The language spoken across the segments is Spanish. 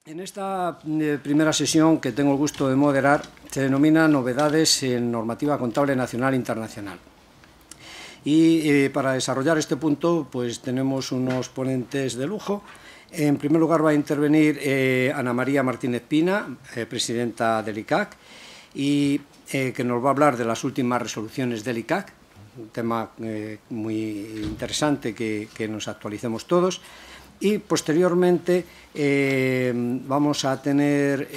En esta primera sesión que tengo el gusto de moderar se denomina Novedades en Normativa Contable Nacional e Internacional. Y para desarrollar este punto pues tenemos unos ponentes de lujo. En primer lugar va a intervenir Ana María Martínez Pina, presidenta del ICAC, y que nos va a hablar de las últimas resoluciones del ICAC, un tema muy interesante que nos actualicemos todos. Y posteriormente vamos a tener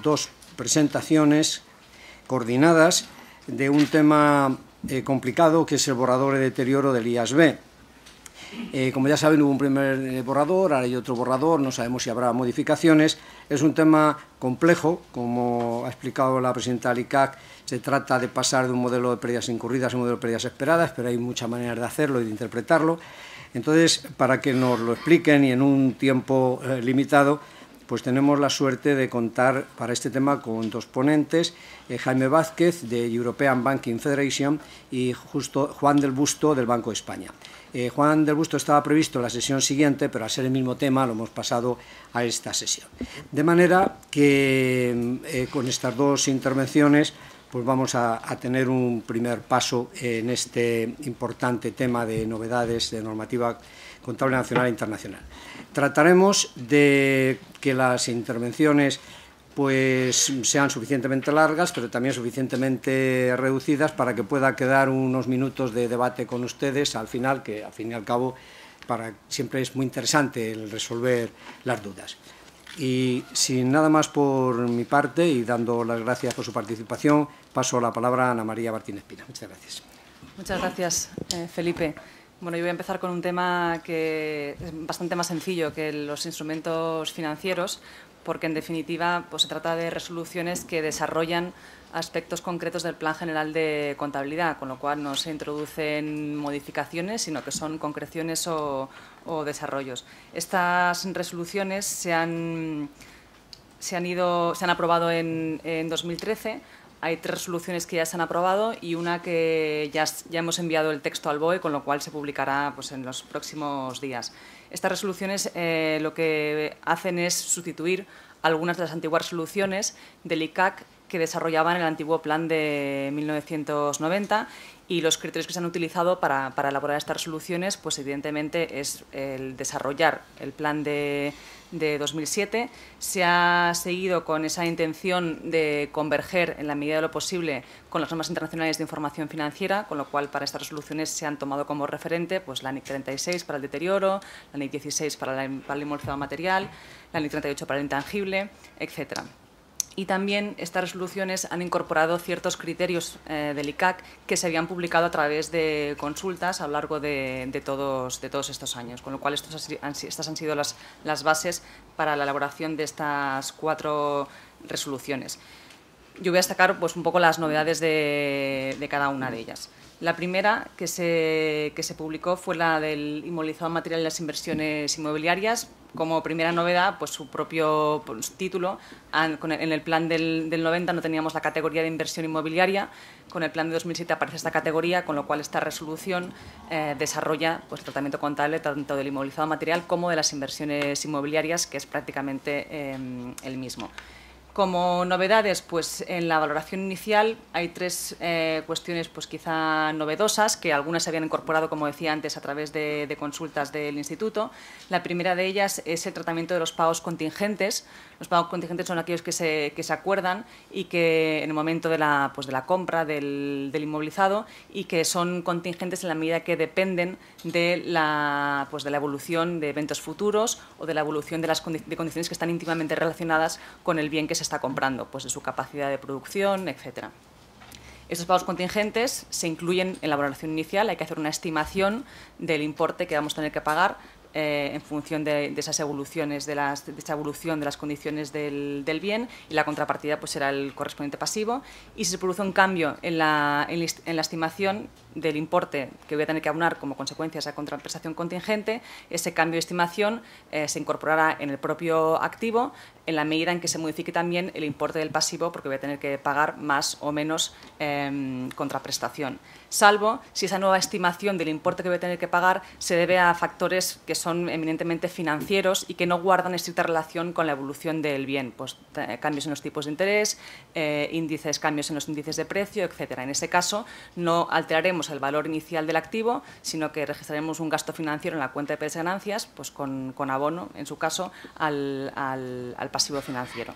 dos presentaciones coordinadas de un tema complicado que es el borrador de deterioro del IASB. Como ya saben, hubo un primer borrador, ahora hay otro borrador, no sabemos si habrá modificaciones. Es un tema complejo, como ha explicado la presidenta del ICAC, se trata de pasar de un modelo de pérdidas incurridas a un modelo de pérdidas esperadas, pero hay muchas maneras de hacerlo y de interpretarlo. Entonces, para que nos lo expliquen y en un tiempo limitado, pues tenemos la suerte de contar para este tema con dos ponentes, Jaime Vázquez, de European Banking Federation, y Juan del Busto, del Banco de España. Juan del Busto estaba previsto en la sesión siguiente, pero al ser el mismo tema lo hemos pasado a esta sesión. De manera que con estas dos intervenciones pues vamos a tener un primer paso en este importante tema de novedades de normativa contable nacional e internacional. Trataremos de que las intervenciones pues sean suficientemente largas, pero también suficientemente reducidas para que pueda quedar unos minutos de debate con ustedes al final, que al fin y al cabo siempre es muy interesante el resolver las dudas. Y sin nada más por mi parte y dando las gracias por su participación, paso la palabra a Ana María Martínez Pina. Muchas gracias. Muchas gracias, Felipe. Bueno, yo voy a empezar con un tema que es bastante más sencillo que los instrumentos financieros, porque en definitiva pues, se trata de resoluciones que desarrollan aspectos concretos del Plan General de Contabilidad, con lo cual no se introducen modificaciones, sino que son concreciones o desarrollos. Estas resoluciones se han aprobado en 2013. Hay 3 resoluciones que ya se han aprobado y una que ya hemos enviado el texto al BOE, con lo cual se publicará pues, en los próximos días. Estas resoluciones lo que hacen es sustituir algunas de las antiguas resoluciones del ICAC que desarrollaban el antiguo plan de 1990, y los criterios que se han utilizado para elaborar estas resoluciones, pues evidentemente es el desarrollar el plan de 2007. Se ha seguido con esa intención de converger en la medida de lo posible con las normas internacionales de información financiera, con lo cual para estas resoluciones se han tomado como referente pues, la NIC 36 para el deterioro, la NIC 16 para el inmovilizado material, la NIC 38 para el intangible, etcétera. Y también estas resoluciones han incorporado ciertos criterios del ICAC que se habían publicado a través de consultas a lo largo de todos estos años, con lo cual estas han sido las bases para la elaboración de estas 4 resoluciones. Yo voy a destacar pues, un poco las novedades de cada una de ellas. La primera que se publicó fue la del inmovilizado material y las inversiones inmobiliarias. Como primera novedad, pues su propio título. En el plan del 90 no teníamos la categoría de inversión inmobiliaria. Con el plan de 2007 aparece esta categoría, con lo cual esta resolución desarrolla pues, el tratamiento contable tanto del inmovilizado material como de las inversiones inmobiliarias, que es prácticamente el mismo. Como novedades, pues en la valoración inicial hay 3 cuestiones pues quizá novedosas, que algunas se habían incorporado, como decía antes, a través de consultas del Instituto. La primera de ellas es el tratamiento de los pagos contingentes. Los pagos contingentes son aquellos que se acuerdan y que en el momento de la compra del inmovilizado, y que son contingentes en la medida que dependen de la evolución de eventos futuros o de la evolución de condiciones que están íntimamente relacionadas con el bien que se está comprando, pues de su capacidad de producción, etcétera. Estos pagos contingentes se incluyen en la valoración inicial. Hay que hacer una estimación del importe que vamos a tener que pagar en función de esas evoluciones, de esa evolución de las condiciones del bien, y la contrapartida pues será el correspondiente pasivo. Y si se produce un cambio en la estimación, del importe que voy a tener que abonar como consecuencia de esa contraprestación contingente, ese cambio de estimación se incorporará en el propio activo en la medida en que se modifique también el importe del pasivo, porque voy a tener que pagar más o menos contraprestación, salvo si esa nueva estimación del importe que voy a tener que pagar se debe a factores que son eminentemente financieros y que no guardan estricta relación con la evolución del bien, pues cambios en los tipos de interés, cambios en los índices de precio, etcétera. En ese caso no alteraremos el valor inicial del activo, sino que registraremos un gasto financiero en la cuenta de pérdidas y ganancias, pues con abono, en su caso, al pasivo financiero.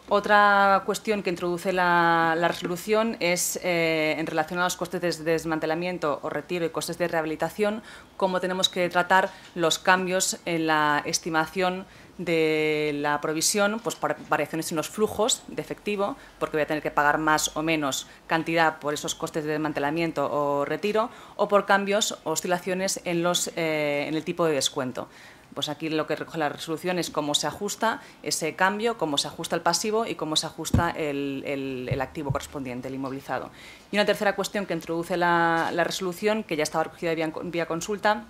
Otra cuestión que introduce la resolución es en relación a los costes de desmantelamiento o retiro y costes de rehabilitación, cómo tenemos que tratar los cambios en la estimación de la provisión, pues por variaciones en los flujos de efectivo, porque voy a tener que pagar más o menos cantidad por esos costes de desmantelamiento o retiro, o por cambios o oscilaciones en el tipo de descuento. Pues aquí lo que recoge la resolución es cómo se ajusta ese cambio, cómo se ajusta el pasivo y cómo se ajusta el activo correspondiente, el inmovilizado. Y una tercera cuestión que introduce la resolución, que ya estaba recogida vía consulta,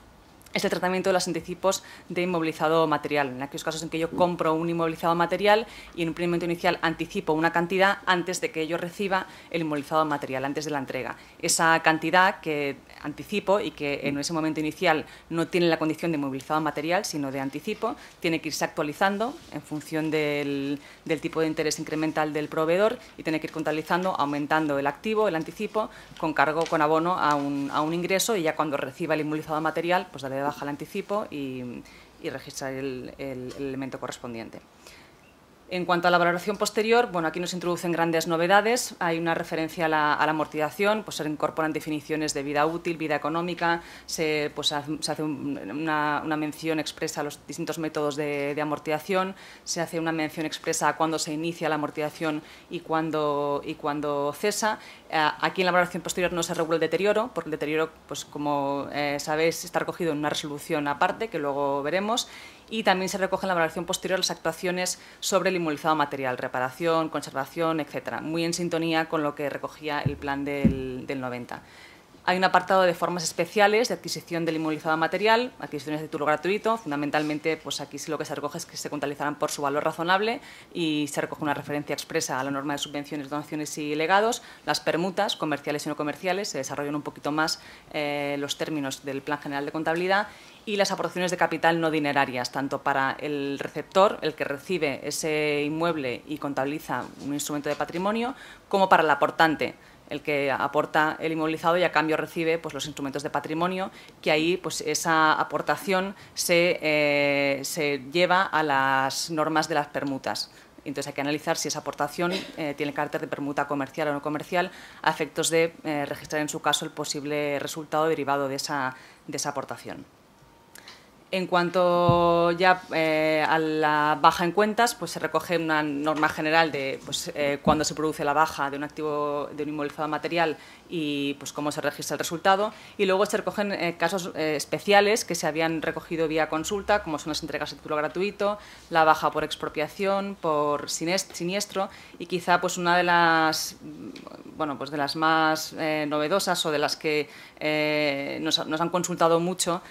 es el tratamiento de los anticipos de inmovilizado material. En aquellos casos en que yo compro un inmovilizado material y en un primer momento inicial anticipo una cantidad antes de que yo reciba el inmovilizado material, antes de la entrega. Esa cantidad que anticipo y que en ese momento inicial no tiene la condición de inmovilizado material, sino de anticipo, tiene que irse actualizando en función del tipo de interés incremental del proveedor y tiene que ir contabilizando, aumentando el activo, el anticipo, con cargo, con abono a un ingreso, y ya cuando reciba el inmovilizado material, pues darle de baja el anticipo y registrar el elemento correspondiente. En cuanto a la valoración posterior, bueno, aquí nos introducen grandes novedades. Hay una referencia a la amortización, pues se incorporan definiciones de vida útil, vida económica, se hace una mención expresa a los distintos métodos de amortización, se hace una mención expresa a cuándo se inicia la amortización y cuándo cesa. Aquí en la valoración posterior no se regula el deterioro, porque el deterioro, pues como sabéis, está recogido en una resolución aparte, que luego veremos. Y también se recoge en la valoración posterior las actuaciones sobre el inmovilizado material, reparación, conservación, etcétera, muy en sintonía con lo que recogía el plan del 90. Hay un apartado de formas especiales de adquisición del inmovilizado material, adquisiciones de título gratuito. Fundamentalmente, pues aquí sí lo que se recoge es que se contabilizarán por su valor razonable y se recoge una referencia expresa a la norma de subvenciones, donaciones y legados. Las permutas, comerciales y no comerciales, se desarrollan un poquito más los términos del Plan General de Contabilidad, y las aportaciones de capital no dinerarias, tanto para el receptor, el que recibe ese inmueble y contabiliza un instrumento de patrimonio, como para el aportante, el que aporta el inmovilizado y a cambio recibe pues, los instrumentos de patrimonio, que ahí pues, esa aportación se lleva a las normas de las permutas. Entonces hay que analizar si esa aportación tiene carácter de permuta comercial o no comercial, a efectos de registrar en su caso el posible resultado derivado de esa aportación. En cuanto ya a la baja en cuentas, pues se recoge una norma general de cuándo se produce la baja de un activo, de un inmovilizado material, y pues cómo se registra el resultado. Y luego se recogen casos especiales que se habían recogido vía consulta, como son las entregas de título gratuito, la baja por expropiación, por siniestro, y quizá pues una de las de las más novedosas, o de las que nos han consultado mucho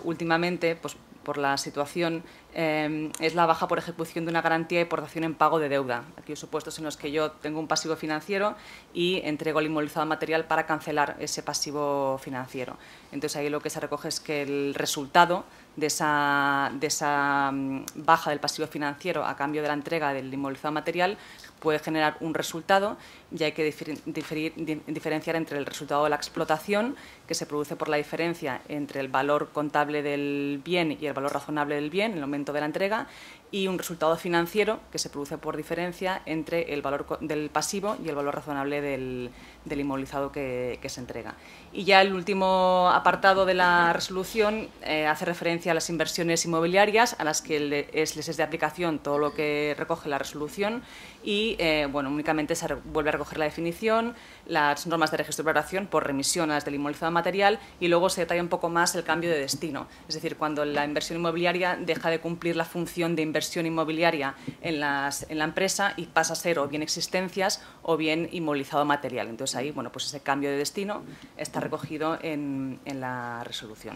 últimamente, pues por la situación, es la baja por ejecución de una garantía y por dación en pago de deuda. Aquellos supuestos en los que yo tengo un pasivo financiero y entrego el inmovilizado material para cancelar ese pasivo financiero. Entonces ahí lo que se recoge es que el resultado de esa baja del pasivo financiero a cambio de la entrega del inmovilizado material puede generar un resultado, y hay que diferenciar entre el resultado de la explotación, que se produce por la diferencia entre el valor contable del bien y el valor razonable del bien en el momento de la entrega, y un resultado financiero que se produce por diferencia entre el valor del pasivo y el valor razonable del inmovilizado que se entrega. Y ya el último apartado de la resolución hace referencia a las inversiones inmobiliarias, a las que les es de aplicación todo lo que recoge la resolución, y únicamente se vuelve a recoger recoger la definición, las normas de registro de valoración por remisión a las del inmovilizado material y luego se detalla un poco más el cambio de destino. Es decir, cuando la inversión inmobiliaria deja de cumplir la función de inversión inmobiliaria en la empresa y pasa a ser o bien existencias o bien inmovilizado material. Entonces ahí, bueno, pues ese cambio de destino está recogido en la resolución.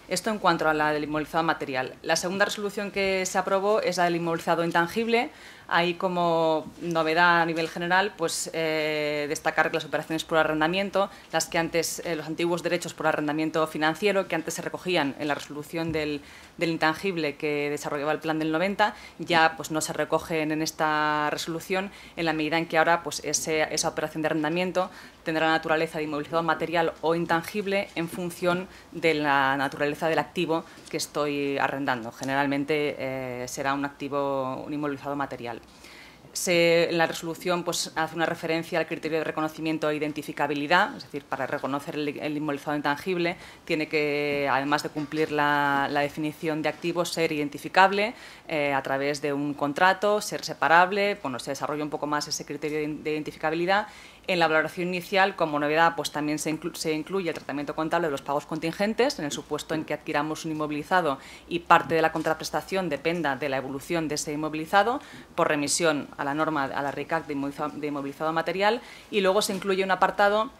Esto en cuanto a la del inmovilizado material. La segunda resolución que se aprobó es la del inmovilizado intangible. Ahí, como novedad a nivel general, pues destacar que las operaciones por arrendamiento, las que antes, los antiguos derechos por arrendamiento financiero, que antes se recogían en la resolución del intangible que desarrollaba el plan del 90, ya pues no se recogen en esta resolución, en la medida en que ahora pues esa operación de arrendamiento tendrá la naturaleza de inmovilizado material o intangible en función de la naturaleza del activo que estoy arrendando. Generalmente será un activo, un inmovilizado material. En la resolución pues, hace una referencia al criterio de reconocimiento e identificabilidad, es decir, para reconocer el inmovilizado intangible tiene que, además de cumplir la definición de activo, ser identificable a través de un contrato, ser separable, bueno, se desarrolla un poco más ese criterio de identificabilidad. En la valoración inicial, como novedad, pues también se incluye el tratamiento contable de los pagos contingentes, en el supuesto en que adquiramos un inmovilizado y parte de la contraprestación dependa de la evolución de ese inmovilizado, por remisión a la norma, a la RICAC de inmovilizado material, y luego se incluye un apartado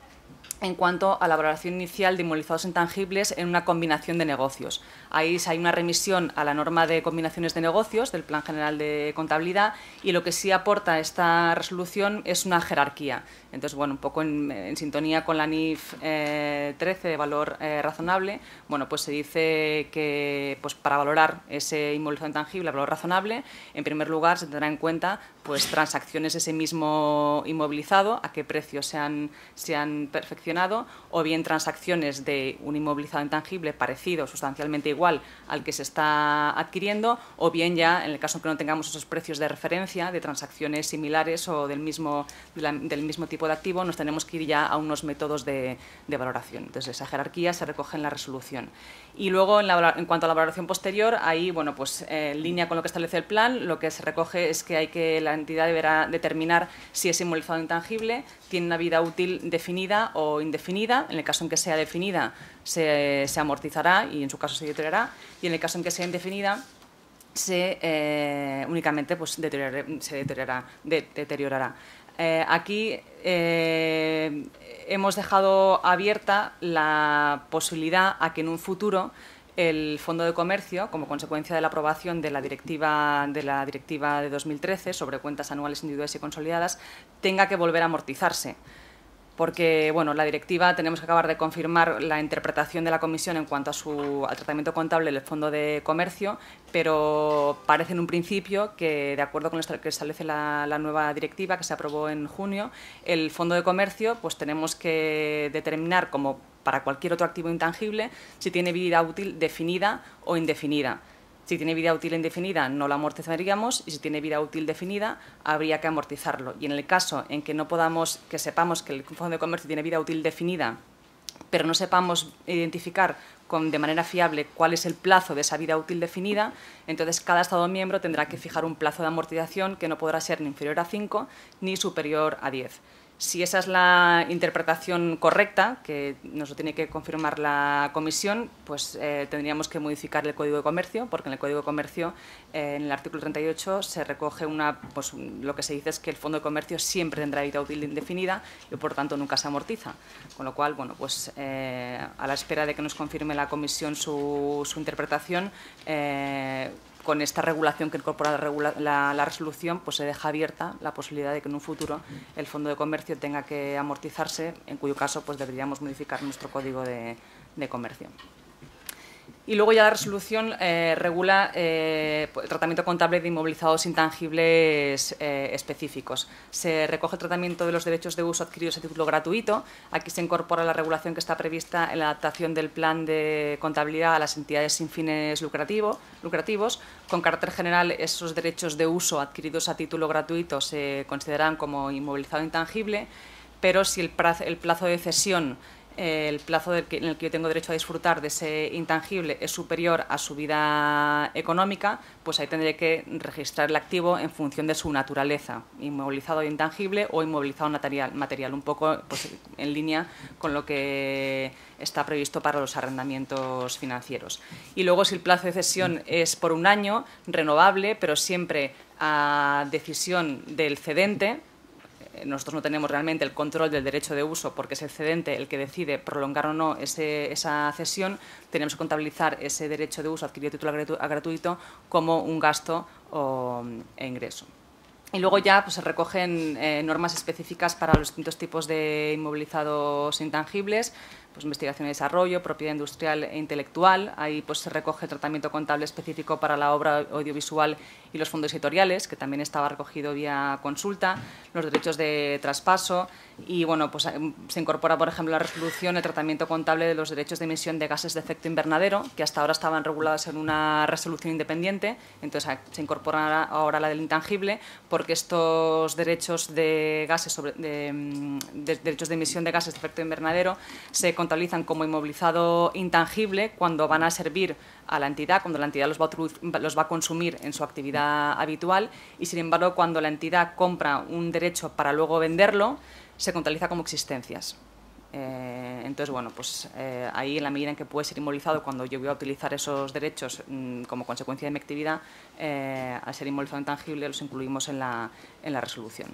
en cuanto a la valoración inicial de inmovilizados intangibles en una combinación de negocios. Ahí hay una remisión a la norma de combinaciones de negocios del Plan General de Contabilidad y lo que sí aporta esta resolución es una jerarquía. Entonces, bueno, un poco en sintonía con la NIF 13 de valor razonable, bueno, pues se dice que pues, para valorar ese inmovilizado intangible a valor razonable, en primer lugar se tendrá en cuenta pues, transacciones de ese mismo inmovilizado, a qué precio se han perfeccionado, o bien transacciones de un inmovilizado intangible parecido, sustancialmente igual al que se está adquiriendo, o bien ya, en el caso en que no tengamos esos precios de referencia de transacciones similares o del mismo tipo de activo, nos tenemos que ir ya a unos métodos de valoración. Entonces, esa jerarquía se recoge en la resolución. Y luego, en cuanto a la valoración posterior, ahí, bueno, pues en línea con lo que establece el plan, lo que se recoge es que la entidad deberá determinar si ese inmovilizado intangible tiene una vida útil definida o indefinida. En el caso en que sea definida, se amortizará y en su caso se deteriorará. Y en el caso en que sea indefinida, únicamente pues, se deteriorará. Aquí hemos dejado abierta la posibilidad a que en un futuro el Fondo de Comercio, como consecuencia de la aprobación de la directiva de 2013 sobre cuentas anuales individuales y consolidadas, tenga que volver a amortizarse. Porque, bueno, la directiva tenemos que acabar de confirmar la interpretación de la Comisión en cuanto al tratamiento contable del Fondo de Comercio, pero parece en un principio que, de acuerdo con lo que establece la nueva directiva que se aprobó en junio, el Fondo de Comercio pues tenemos que determinar, como para cualquier otro activo intangible, si tiene vida útil definida o indefinida. Si tiene vida útil indefinida, no la amortizaríamos, y si tiene vida útil definida, habría que amortizarlo. Y en el caso en que que sepamos que el Fondo de Comercio tiene vida útil definida, pero no sepamos identificar de manera fiable cuál es el plazo de esa vida útil definida, entonces cada Estado miembro tendrá que fijar un plazo de amortización que no podrá ser ni inferior a 5 ni superior a 10. Si esa es la interpretación correcta, que nos lo tiene que confirmar la Comisión, pues tendríamos que modificar el Código de Comercio, porque en el Código de Comercio, en el artículo 38, se recoge lo que se dice es que el Fondo de Comercio siempre tendrá vida útil indefinida y, por tanto, nunca se amortiza. Con lo cual, bueno, pues a la espera de que nos confirme la Comisión su interpretación, con esta regulación que incorpora la resolución, pues se deja abierta la posibilidad de que en un futuro el Fondo de Comercio tenga que amortizarse, en cuyo caso pues deberíamos modificar nuestro Código de Comercio. Y luego ya la resolución regula el tratamiento contable de inmovilizados intangibles específicos. Se recoge el tratamiento de los derechos de uso adquiridos a título gratuito. Aquí se incorpora la regulación que está prevista en la adaptación del plan de contabilidad a las entidades sin fines lucrativos. Con carácter general, esos derechos de uso adquiridos a título gratuito se consideran como inmovilizado intangible, pero si el plazo de cesión el plazo en el que yo tengo derecho a disfrutar de ese intangible es superior a su vida económica, pues ahí tendré que registrar el activo en función de su naturaleza, inmovilizado intangible o inmovilizado material, un poco pues, en línea con lo que está previsto para los arrendamientos financieros. Y luego, si el plazo de cesión es por un año, renovable, pero siempre a decisión del cedente. Nosotros no tenemos realmente el control del derecho de uso porque es el cedente el que decide prolongar o no esa cesión. Tenemos que contabilizar ese derecho de uso adquirido a título gratuito como un gasto e ingreso. Y luego ya pues, se recogen normas específicas para los distintos tipos de inmovilizados intangibles, pues investigación y desarrollo, propiedad industrial e intelectual. Ahí pues, se recoge tratamiento contable específico para la obra audiovisual y los fondos editoriales, que también estaba recogido vía consulta, los derechos de traspaso y bueno, pues, se incorpora, por ejemplo, la resolución el tratamiento contable de los derechos de emisión de gases de efecto invernadero, que hasta ahora estaban regulados en una resolución independiente, entonces se incorpora ahora la del intangible, porque estos derechos de gases derechos de emisión de gases de efecto invernadero se contabilizan como inmovilizado intangible cuando van a servir a la entidad, cuando la entidad los va a consumir en su actividad habitual y, sin embargo, cuando la entidad compra un derecho para luego venderlo, se contabiliza como existencias. Entonces, bueno, pues ahí en la medida en que puede ser inmovilizado cuando yo voy a utilizar esos derechos como consecuencia de mi actividad, al ser inmovilizado intangible los incluimos en la resolución.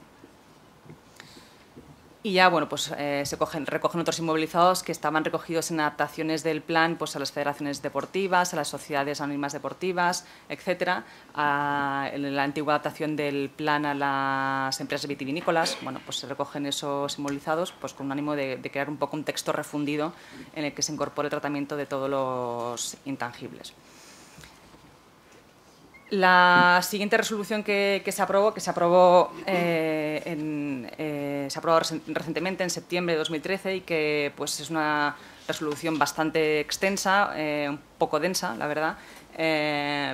Y ya, bueno, pues se recogen otros inmovilizados que estaban recogidos en adaptaciones del plan pues, a las federaciones deportivas, a las sociedades anónimas deportivas, etcétera, en la antigua adaptación del plan a las empresas vitivinícolas. Bueno, pues se recogen esos inmovilizados pues, con un ánimo de crear un poco un texto refundido en el que se incorpore el tratamiento de todos los intangibles. La siguiente resolución que se aprobó recientemente, en septiembre de 2013, y que pues, es una resolución bastante extensa, un poco densa, la verdad,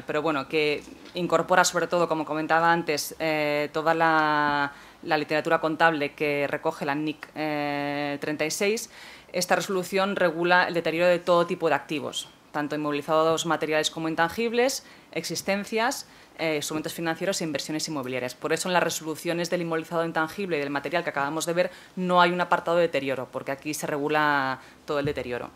pero bueno, que incorpora sobre todo, como comentaba antes, toda la literatura contable que recoge la NIC 36. Esta resolución regula el deterioro de todo tipo de activos, tanto inmovilizados materiales como intangibles, existencias, instrumentos financieros e inversiones inmobiliarias. Por eso en las resoluciones del inmovilizado intangible y del material que acabamos de ver no hay un apartado de deterioro, porque aquí se regula todo el deterioro.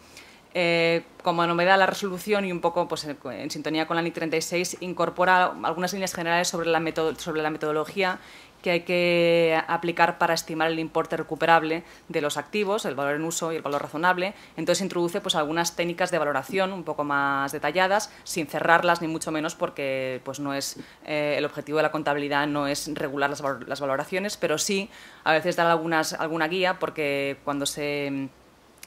Como novedad, la resolución y un poco pues, en sintonía con la NIC 36 incorpora algunas líneas generales sobre la metodología que hay que aplicar para estimar el importe recuperable de los activos, el valor en uso y el valor razonable. Entonces introduce pues, algunas técnicas de valoración un poco más detalladas, sin cerrarlas ni mucho menos, porque pues, no es, el objetivo de la contabilidad no es regular las valoraciones, pero sí a veces dar alguna guía, porque cuando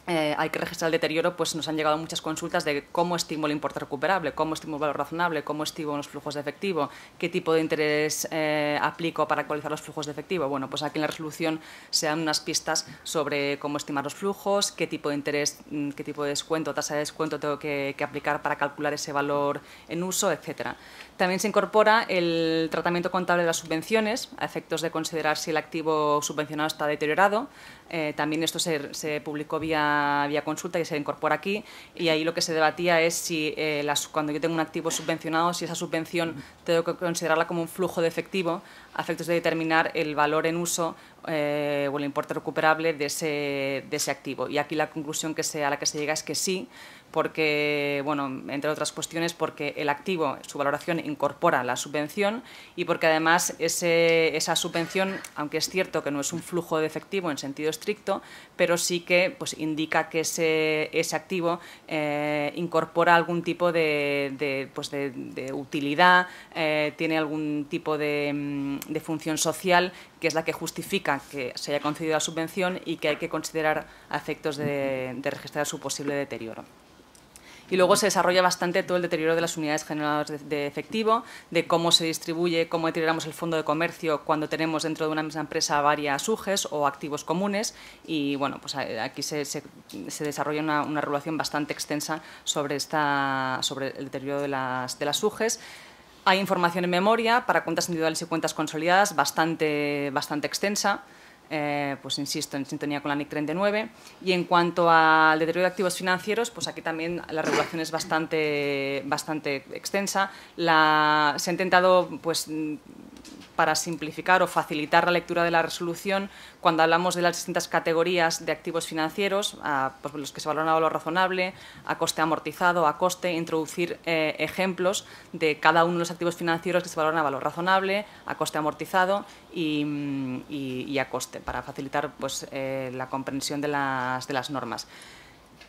hay que registrar el deterioro, pues nos han llegado muchas consultas de cómo estimo el importe recuperable, cómo estimo el valor razonable, cómo estimo los flujos de efectivo, qué tipo de interés aplico para actualizar los flujos de efectivo. Bueno, pues aquí en la resolución se dan unas pistas sobre cómo estimar los flujos, qué tipo de interés, qué tipo de descuento, tasa de descuento tengo que aplicar para calcular ese valor en uso, etcétera. También se incorpora el tratamiento contable de las subvenciones a efectos de considerar si el activo subvencionado está deteriorado. También esto se publicó vía consulta y se incorpora aquí, y ahí lo que se debatía es si cuando yo tengo un activo subvencionado, si esa subvención tengo que considerarla como un flujo de efectivo a efectos de determinar el valor en uso o el importe recuperable de ese activo. Y aquí la conclusión a la que se llega es que sí, porque, bueno, entre otras cuestiones, porque el activo, su valoración incorpora la subvención y porque además esa subvención, aunque es cierto que no es un flujo de efectivo en sentido estricto, pero sí que pues, indica que ese activo incorpora algún tipo de utilidad, tiene algún tipo de función social, que es la que justifica que se haya concedido la subvención y que hay que considerar a efectos de registrar su posible deterioro. Y luego se desarrolla bastante todo el deterioro de las unidades generadoras de efectivo, de cómo se distribuye, cómo deterioramos el fondo de comercio cuando tenemos dentro de una misma empresa varias UGEs o activos comunes. Y bueno, pues aquí se desarrolla una regulación bastante extensa sobre el deterioro de las UGEs. Hay información en memoria para cuentas individuales y cuentas consolidadas bastante extensa. pues insisto, en sintonía con la NIC 39. Y en cuanto al deterioro de activos financieros, pues aquí también la regulación es bastante extensa. Se ha intentado, pues, para simplificar o facilitar la lectura de la resolución, cuando hablamos de las distintas categorías de activos financieros, pues los que se valoran a valor razonable, a coste amortizado, a coste, introducir ejemplos de cada uno de los activos financieros que se valoran a valor razonable, a coste amortizado y a coste, para facilitar, pues, la comprensión de las normas.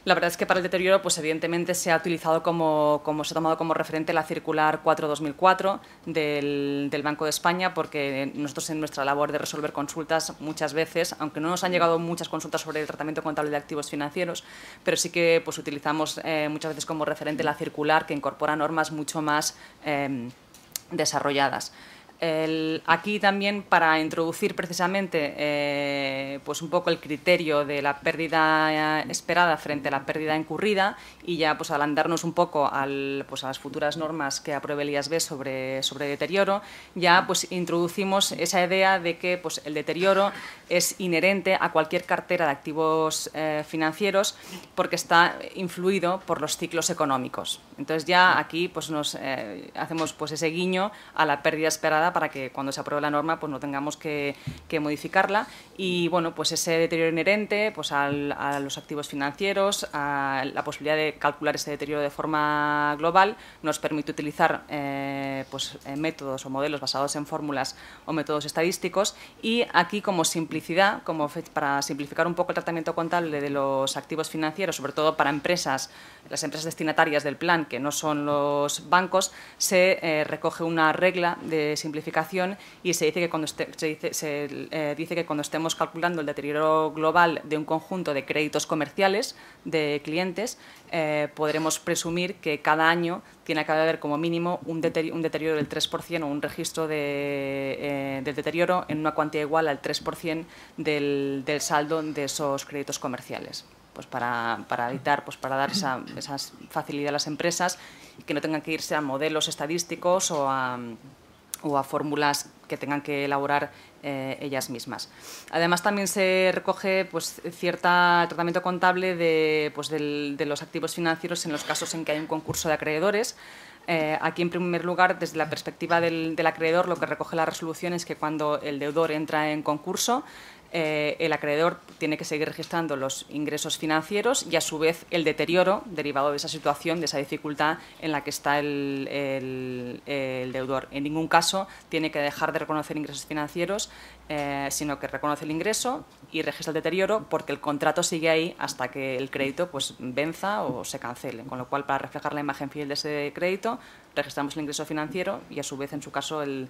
La verdad es que para el deterioro, pues evidentemente se ha utilizado se ha tomado como referente la circular 4/2004 del Banco de España, porque nosotros en nuestra labor de resolver consultas muchas veces, aunque no nos han llegado muchas consultas sobre el tratamiento contable de activos financieros, pero sí que pues utilizamos muchas veces como referente la circular, que incorpora normas mucho más desarrolladas. Aquí también, para introducir precisamente pues un poco el criterio de la pérdida esperada frente a la pérdida incurrida, y ya pues adelantarnos un poco pues a las futuras normas que apruebe el IASB sobre deterioro, ya pues introducimos esa idea de que pues el deterioro es inherente a cualquier cartera de activos financieros, porque está influido por los ciclos económicos. Entonces ya aquí pues nos hacemos pues ese guiño a la pérdida esperada, para que cuando se apruebe la norma pues no tengamos que modificarla. Y bueno, pues ese deterioro inherente pues a los activos financieros, a la posibilidad de calcular ese deterioro de forma global, nos permite utilizar métodos o modelos basados en fórmulas o métodos estadísticos. Y aquí, como simplicidad, para simplificar un poco el tratamiento contable de los activos financieros, sobre todo para las empresas destinatarias del plan, que no son los bancos, se recoge una regla de simplificación, y se dice que cuando estemos calculando el deterioro global de un conjunto de créditos comerciales de clientes, podremos presumir que cada año tiene que haber como mínimo un deterioro del 3% o un registro del deterioro en una cuantía igual al 3% del saldo de esos créditos comerciales. Pues para evitar, pues para dar esa facilidad a las empresas, y que no tengan que irse a modelos estadísticos o a fórmulas que tengan que elaborar ellas mismas. Además, también se recoge pues cierto tratamiento contable de los activos financieros en los casos en que hay un concurso de acreedores. Aquí, en primer lugar, desde la perspectiva del acreedor, lo que recoge la resolución es que cuando el deudor entra en concurso, el acreedor tiene que seguir registrando los ingresos financieros y, a su vez, el deterioro derivado de esa situación, de esa dificultad en la que está el deudor. En ningún caso tiene que dejar de reconocer ingresos financieros, sino que reconoce el ingreso y registra el deterioro, porque el contrato sigue ahí hasta que el crédito pues venza o se cancele. Con lo cual, para reflejar la imagen fiel de ese crédito, registramos el ingreso financiero y, a su vez, en su caso, el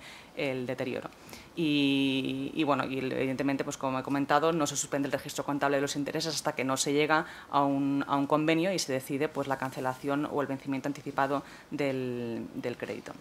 deterioro. Y bueno, evidentemente, pues como he comentado, no se suspende el registro contable de los intereses hasta que no se llega a un convenio y se decide pues la cancelación o el vencimiento anticipado del crédito.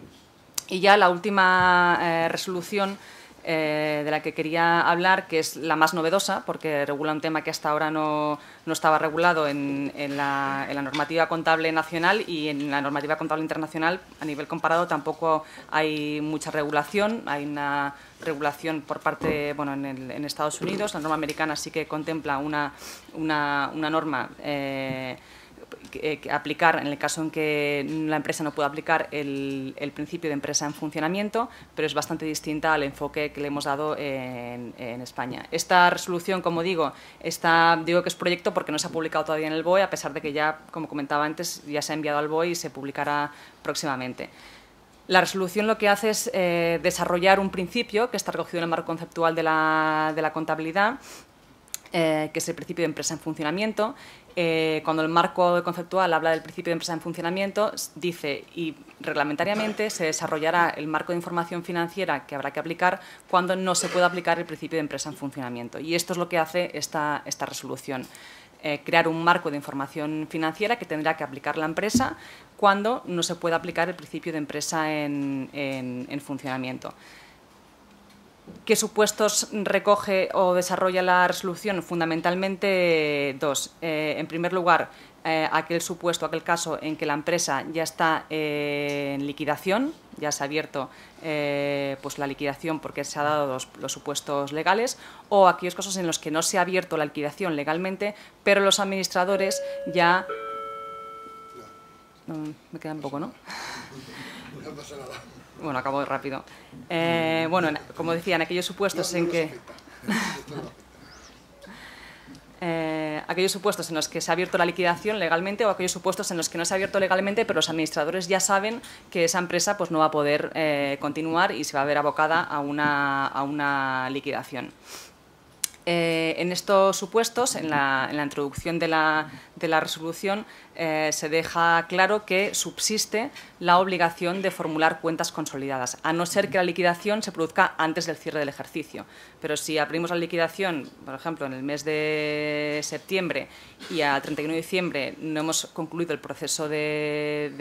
Y ya la última resolución de la que quería hablar, que es la más novedosa, porque regula un tema que hasta ahora no estaba regulado en la normativa contable nacional, y en la normativa contable internacional, a nivel comparado, tampoco hay mucha regulación. Hay una regulación por parte, bueno, en Estados Unidos. La norma americana sí que contempla una norma que aplicar en el caso en que la empresa no pueda aplicar el principio de empresa en funcionamiento, pero es bastante distinta al enfoque que le hemos dado en España. Esta resolución, como digo que es proyecto porque no se ha publicado todavía en el BOE, a pesar de que ya, como comentaba antes, ya se ha enviado al BOE y se publicará próximamente. La resolución lo que hace es desarrollar un principio que está recogido en el marco conceptual de la contabilidad, que es el principio de empresa en funcionamiento. Cuando el marco conceptual habla del principio de empresa en funcionamiento, dice: y reglamentariamente se desarrollará el marco de información financiera que habrá que aplicar cuando no se pueda aplicar el principio de empresa en funcionamiento. Y esto es lo que hace esta resolución: crear un marco de información financiera que tendrá que aplicar la empresa cuando no se pueda aplicar el principio de empresa en funcionamiento. ¿Qué supuestos recoge o desarrolla la resolución? Fundamentalmente dos. En primer lugar, aquel supuesto, aquel caso en que la empresa ya está en liquidación, ya se ha abierto pues la liquidación porque se han dado los supuestos legales, o aquellos casos en los que no se ha abierto la liquidación legalmente, pero los administradores ya... me queda un poco, ¿no? No pasa nada. Bueno, acabo rápido. Bueno, como decía, en aquellos supuestos en que... aquellos supuestos en los que se ha abierto la liquidación legalmente o aquellos supuestos en los que no se ha abierto legalmente, pero los administradores ya saben que esa empresa pues, no va a poder continuar y se va a ver abocada a una liquidación. En estos supuestos, en la introducción de la resolución, se deja claro que subsiste la obligación de formular cuentas consolidadas, a no ser que la liquidación se produzca antes del cierre del ejercicio. Pero si abrimos la liquidación, por ejemplo, en el mes de septiembre y a 31 de diciembre no hemos concluido el proceso de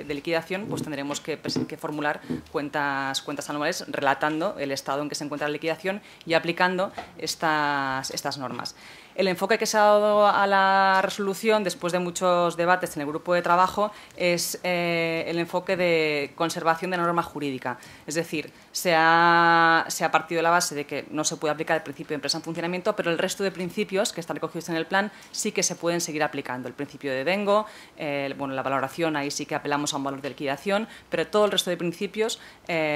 liquidación, pues tendremos que formular cuentas anuales relatando el estado en que se encuentra la liquidación y aplicando estas normas. El enfoque que se ha dado a la resolución, después de muchos debates en el grupo de trabajo, es el enfoque de conservación de la norma jurídica. Es decir, se ha partido de la base de que no se puede aplicar el principio de empresa en funcionamiento, pero el resto de principios que están recogidos en el plan sí que se pueden seguir aplicando. El principio de vengo, bueno, la valoración, ahí sí que apelamos a un valor de liquidación, pero todo el resto de principios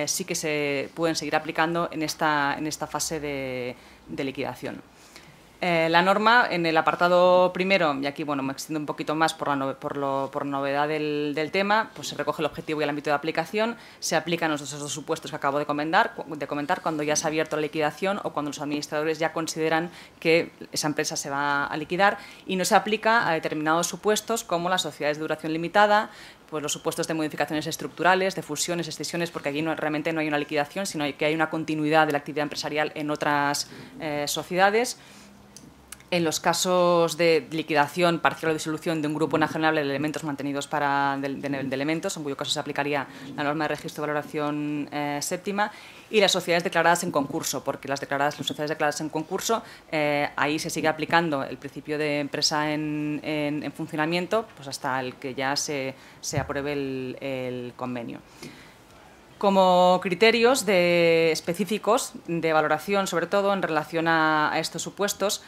sí que se pueden seguir aplicando en esta fase de liquidación. La norma, en el apartado primero, y aquí bueno, me extiendo un poquito más por novedad del tema, pues se recoge el objetivo y el ámbito de aplicación, se aplican esos dos supuestos que acabo de comentar cuando ya se ha abierto la liquidación o cuando los administradores ya consideran que esa empresa se va a liquidar, y no se aplica a determinados supuestos como las sociedades de duración limitada, pues los supuestos de modificaciones estructurales, de fusiones, escisiones, porque allí realmente no hay una liquidación, sino que hay una continuidad de la actividad empresarial en otras sociedades. En los casos de liquidación parcial o disolución de un grupo enajenable de elementos mantenidos de elementos, en cuyo caso se aplicaría la norma de registro de valoración séptima, y las sociedades declaradas en concurso, porque las sociedades declaradas en concurso, ahí se sigue aplicando el principio de empresa en funcionamiento, pues hasta el que ya se apruebe el convenio. Como criterios específicos de valoración, sobre todo en relación a estos supuestos,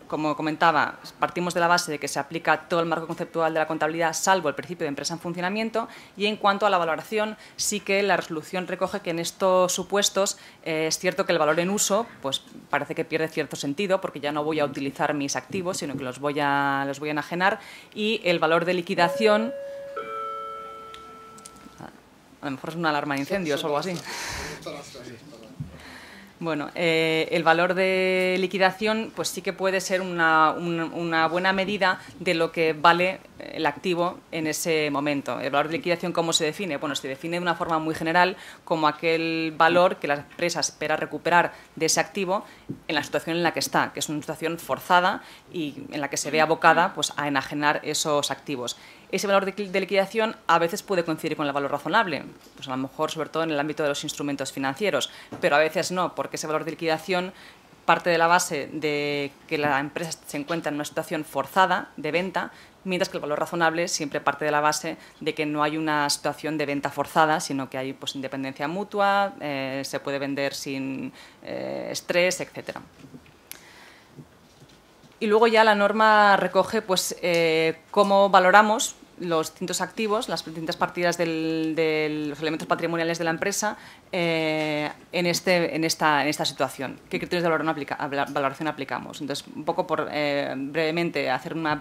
como comentaba, partimos de la base de que se aplica todo el marco conceptual de la contabilidad, salvo el principio de empresa en funcionamiento, y en cuanto a la valoración, sí que la resolución recoge que en estos supuestos es cierto que el valor en uso pues parece que pierde cierto sentido, porque ya no voy a utilizar mis activos, sino que los voy a enajenar, y el valor de liquidación... A lo mejor es una alarma de incendios o algo así. Bueno, el valor de liquidación pues sí que puede ser una buena medida de lo que vale el activo en ese momento. ¿El valor de liquidación cómo se define? Bueno, se define de una forma muy general como aquel valor que la empresa espera recuperar de ese activo en la situación en la que está, que es una situación forzada y en la que se ve abocada pues, a enajenar esos activos. Ese valor de liquidación a veces puede coincidir con el valor razonable, pues a lo mejor sobre todo en el ámbito de los instrumentos financieros, pero a veces no, porque ese valor de liquidación parte de la base de que la empresa se encuentra en una situación forzada de venta, mientras que el valor razonable siempre parte de la base de que no hay una situación de venta forzada, sino que hay pues, independencia mutua, se puede vender sin estrés, etcétera. Y luego ya la norma recoge pues, cómo valoramos los distintos activos, las distintas partidas de los elementos patrimoniales de la empresa en esta situación. ¿Qué criterios de valoración aplicamos? Entonces, un poco por brevemente hacer una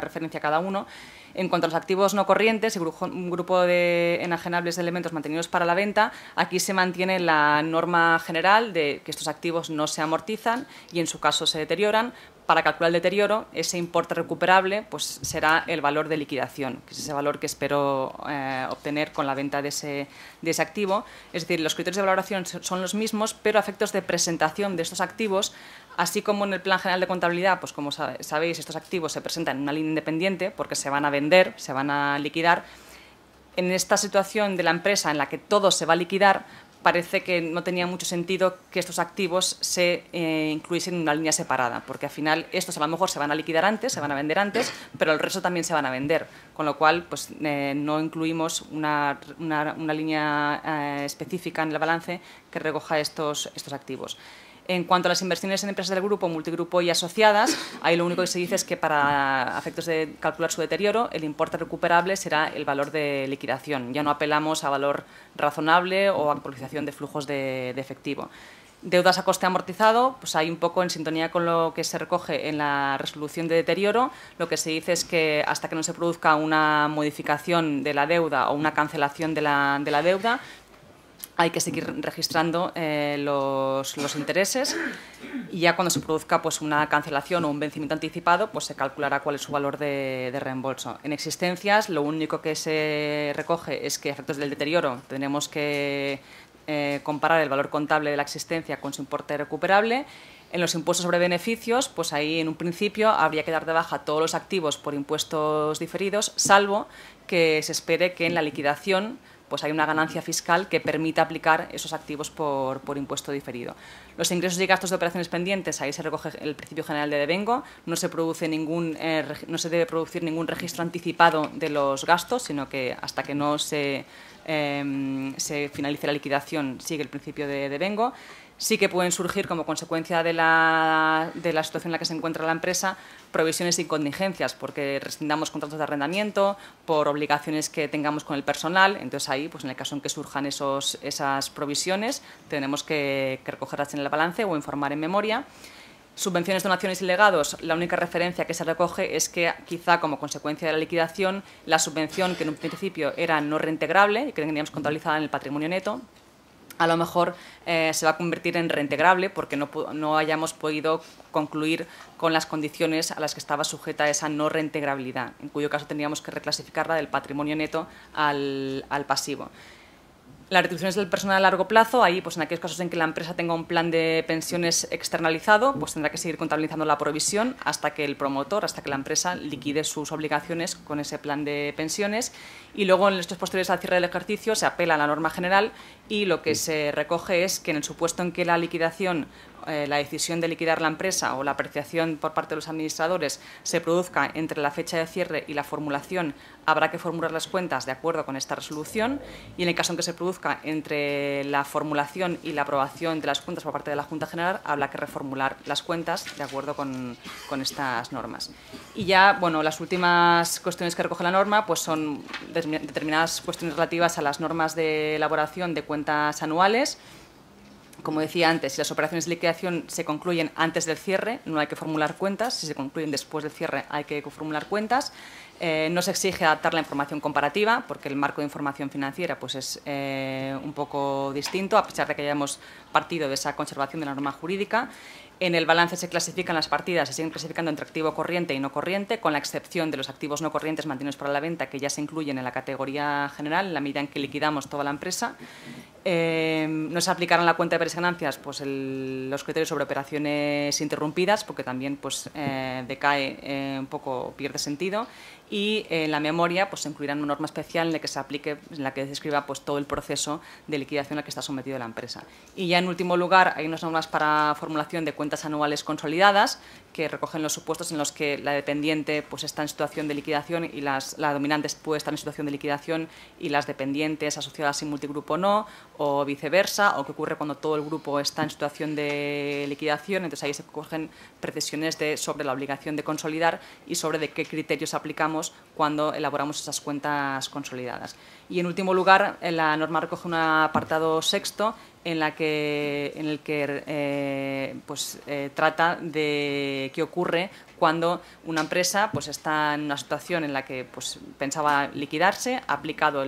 referencia a cada uno. En cuanto a los activos no corrientes, un grupo de enajenables de elementos mantenidos para la venta, aquí se mantiene la norma general de que estos activos no se amortizan y en su caso se deterioran. Para calcular el deterioro, ese importe recuperable pues, será el valor de liquidación, que es ese valor que espero obtener con la venta de ese activo. Es decir, los criterios de valoración son los mismos, pero a efectos de presentación de estos activos, así como en el Plan General de Contabilidad, pues como sabéis, estos activos se presentan en una línea independiente porque se van a vender, se van a liquidar. En esta situación de la empresa en la que todo se va a liquidar, parece que no tenía mucho sentido que estos activos se incluyesen en una línea separada, porque al final estos a lo mejor se van a liquidar antes, se van a vender antes, pero el resto también se van a vender, con lo cual pues, no incluimos una línea específica en el balance que recoja estos activos. En cuanto a las inversiones en empresas del grupo, multigrupo y asociadas, ahí lo único que se dice es que para efectos de calcular su deterioro, el importe recuperable será el valor de liquidación. Ya no apelamos a valor razonable o actualización de flujos de efectivo. Deudas a coste amortizado, pues hay un poco en sintonía con lo que se recoge en la resolución de deterioro. Lo que se dice es que hasta que no se produzca una modificación de la deuda o una cancelación de la deuda, hay que seguir registrando los intereses y ya cuando se produzca pues, una cancelación o un vencimiento anticipado, pues se calculará cuál es su valor de reembolso. En existencias, lo único que se recoge es que a efectos del deterioro tenemos que comparar el valor contable de la existencia con su importe recuperable. En los impuestos sobre beneficios, pues ahí en un principio habría que dar de baja todos los activos por impuestos diferidos, salvo que se espere que en la liquidación pues hay una ganancia fiscal que permita aplicar esos activos por impuesto diferido. Los ingresos y gastos de operaciones pendientes, ahí se recoge el principio general de devengo, no se debe producir ningún registro anticipado de los gastos, sino que hasta que no se finalice la liquidación sigue el principio de devengo. Sí que pueden surgir como consecuencia de la situación en la que se encuentra la empresa provisiones y contingencias, porque rescindamos contratos de arrendamiento, por obligaciones que tengamos con el personal. Entonces ahí, pues en el caso en que surjan esas provisiones, tenemos que recogerlas en el balance o informar en memoria. Subvenciones, donaciones y legados, la única referencia que se recoge es que quizá como consecuencia de la liquidación, la subvención que en un principio era no reintegrable y que teníamos contabilizada en el patrimonio neto, a lo mejor se va a convertir en reintegrable porque no hayamos podido concluir con las condiciones a las que estaba sujeta esa no reintegrabilidad, en cuyo caso tendríamos que reclasificarla del patrimonio neto al pasivo. Las retribuciones del personal a largo plazo, ahí pues en aquellos casos en que la empresa tenga un plan de pensiones externalizado, pues tendrá que seguir contabilizando la provisión hasta que el promotor, hasta que la empresa liquide sus obligaciones con ese plan de pensiones. Y luego en los hechos posteriores al cierre del ejercicio se apela a la norma general y lo que se recoge es que en el supuesto en que la liquidación, la decisión de liquidar la empresa o la apreciación por parte de los administradores se produzca entre la fecha de cierre y la formulación, habrá que formular las cuentas de acuerdo con esta resolución, y en el caso en que se produzca entre la formulación y la aprobación de las cuentas por parte de la Junta General, habrá que reformular las cuentas de acuerdo con estas normas. Y ya, bueno, las últimas cuestiones que recoge la norma pues son determinadas cuestiones relativas a las normas de elaboración de cuentas anuales. Como decía antes, si las operaciones de liquidación se concluyen antes del cierre, no hay que formular cuentas. Si se concluyen después del cierre, hay que formular cuentas. No se exige adaptar la información comparativa, porque el marco de información financiera pues, es un poco distinto, a pesar de que hayamos partido de esa conservación de la norma jurídica. En el balance se clasifican las partidas, se siguen clasificando entre activo corriente y no corriente, con la excepción de los activos no corrientes mantenidos para la venta, que ya se incluyen en la categoría general, en la medida en que liquidamos toda la empresa. No se aplicarán la cuenta de pérdida y ganancias pues los criterios sobre operaciones interrumpidas, porque también pues, decae un poco, pierde sentido. Y en la memoria pues, se incluirá una norma especial en la que se aplique, en la que describa pues, todo el proceso de liquidación al que está sometido la empresa. Y ya en último lugar hay unas normas para formulación de cuentas anuales consolidadas que recogen los supuestos en los que la dependiente pues, está en situación de liquidación y la dominante puede estar en situación de liquidación y las dependientes asociadas sin multigrupo no, o viceversa, o qué ocurre cuando todo el grupo está en situación de liquidación. Entonces ahí se cogen precisiones sobre la obligación de consolidar y sobre de qué criterios aplicamos cuando elaboramos esas cuentas consolidadas. Y en último lugar, la norma recoge un apartado sexto en el que trata de qué ocurre cuando una empresa pues, está en una situación en la que pues, pensaba liquidarse, ha aplicado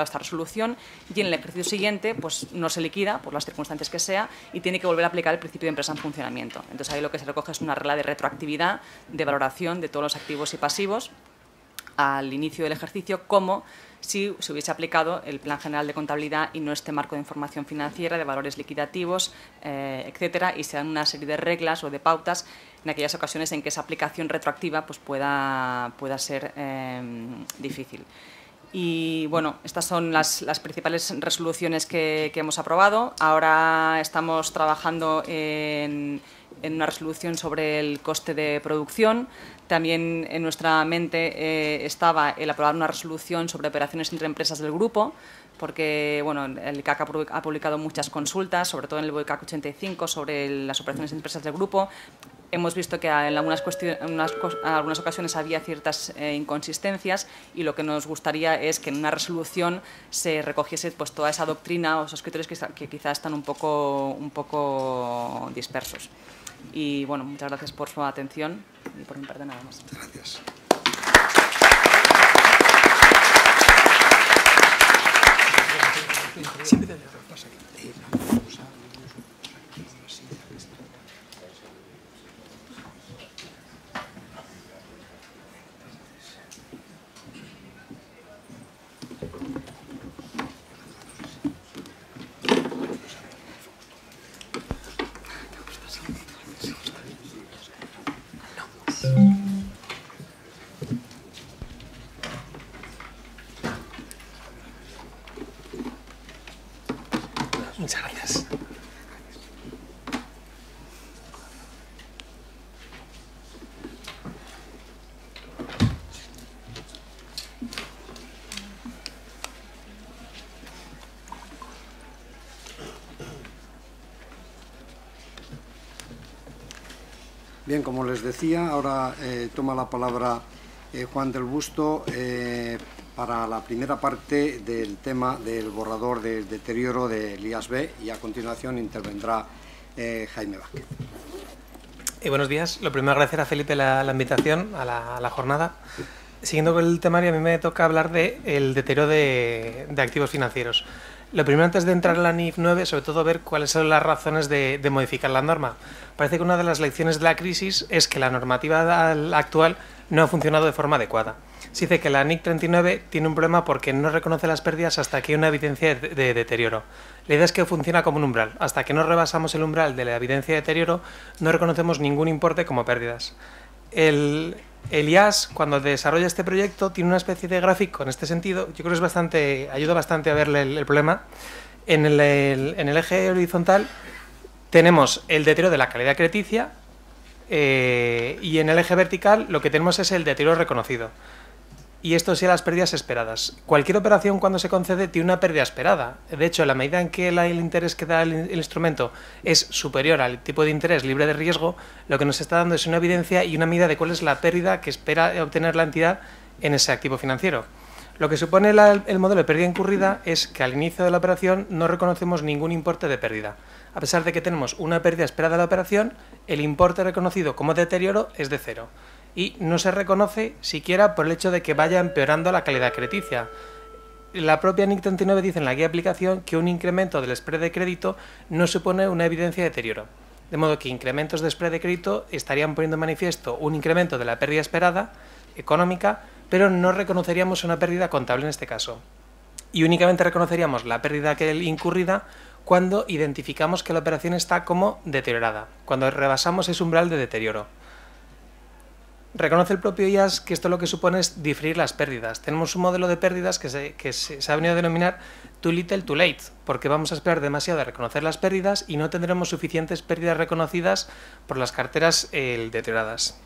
esta resolución y en el ejercicio siguiente pues, no se liquida por las circunstancias que sea y tiene que volver a aplicar el principio de empresa en funcionamiento. Entonces ahí lo que se recoge es una regla de retroactividad, de valoración de todos los activos y pasivos al inicio del ejercicio, como si se hubiese aplicado el Plan General de Contabilidad y no este marco de información financiera, de valores liquidativos, etcétera, y se dan una serie de reglas o de pautas en aquellas ocasiones en que esa aplicación retroactiva pues, pueda ser difícil. Y bueno, estas son las principales resoluciones que hemos aprobado. Ahora estamos trabajando en una resolución sobre el coste de producción. También en nuestra mente estaba el aprobar una resolución sobre operaciones entre empresas del grupo, porque bueno, el ICAC ha publicado muchas consultas, sobre todo en el BOICAC 85, sobre las operaciones entre empresas del grupo. Hemos visto que en algunas ocasiones había ciertas inconsistencias y lo que nos gustaría es que en una resolución se recogiese pues, toda esa doctrina o esos criterios que quizás están un poco dispersos. Y bueno, muchas gracias por su atención y por mi parte nada más. Gracias. Muchas gracias. Bien, como les decía, ahora toma la palabra Juan del Busto para la primera parte del tema del borrador del deterioro del IASB y a continuación intervendrá Jaime Vázquez. Buenos días. Lo primero, agradecer a Felipe la invitación a la jornada. Siguiendo con el temario, a mí me toca hablar del deterioro de activos financieros. Lo primero, antes de entrar en la NIF 9, sobre todo ver cuáles son las razones de modificar la norma. Parece que una de las lecciones de la crisis es que la normativa actual no ha funcionado de forma adecuada. Se dice que la NIC 39 tiene un problema porque no reconoce las pérdidas hasta que hay una evidencia de deterioro. La idea es que funciona como un umbral. Hasta que no rebasamos el umbral de la evidencia de deterioro, no reconocemos ningún importe como pérdidas. El IAS, cuando desarrolla este proyecto, tiene una especie de gráfico en este sentido. Yo creo que ayuda bastante a ver el problema. En el eje horizontal tenemos el deterioro de la calidad crediticia y en el eje vertical lo que tenemos es el deterioro reconocido. Y esto sí, las pérdidas esperadas. Cualquier operación, cuando se concede, tiene una pérdida esperada. De hecho, en la medida en que el interés que da el instrumento es superior al tipo de interés libre de riesgo, lo que nos está dando es una evidencia y una medida de cuál es la pérdida que espera obtener la entidad en ese activo financiero. Lo que supone el modelo de pérdida incurrida es que al inicio de la operación no reconocemos ningún importe de pérdida. A pesar de que tenemos una pérdida esperada de la operación, el importe reconocido como deterioro es de cero. Y no se reconoce siquiera por el hecho de que vaya empeorando la calidad crediticia. La propia NIC 39 dice en la guía de aplicación que un incremento del spread de crédito no supone una evidencia de deterioro. De modo que incrementos de spread de crédito estarían poniendo en manifiesto un incremento de la pérdida esperada, económica, pero no reconoceríamos una pérdida contable en este caso. Y únicamente reconoceríamos la pérdida incurrida cuando identificamos que la operación está como deteriorada, cuando rebasamos ese umbral de deterioro. Reconoce el propio IAS que esto lo que supone es diferir las pérdidas. Tenemos un modelo de pérdidas que se ha venido a denominar too little too late, porque vamos a esperar demasiado a reconocer las pérdidas y no tendremos suficientes pérdidas reconocidas por las carteras deterioradas.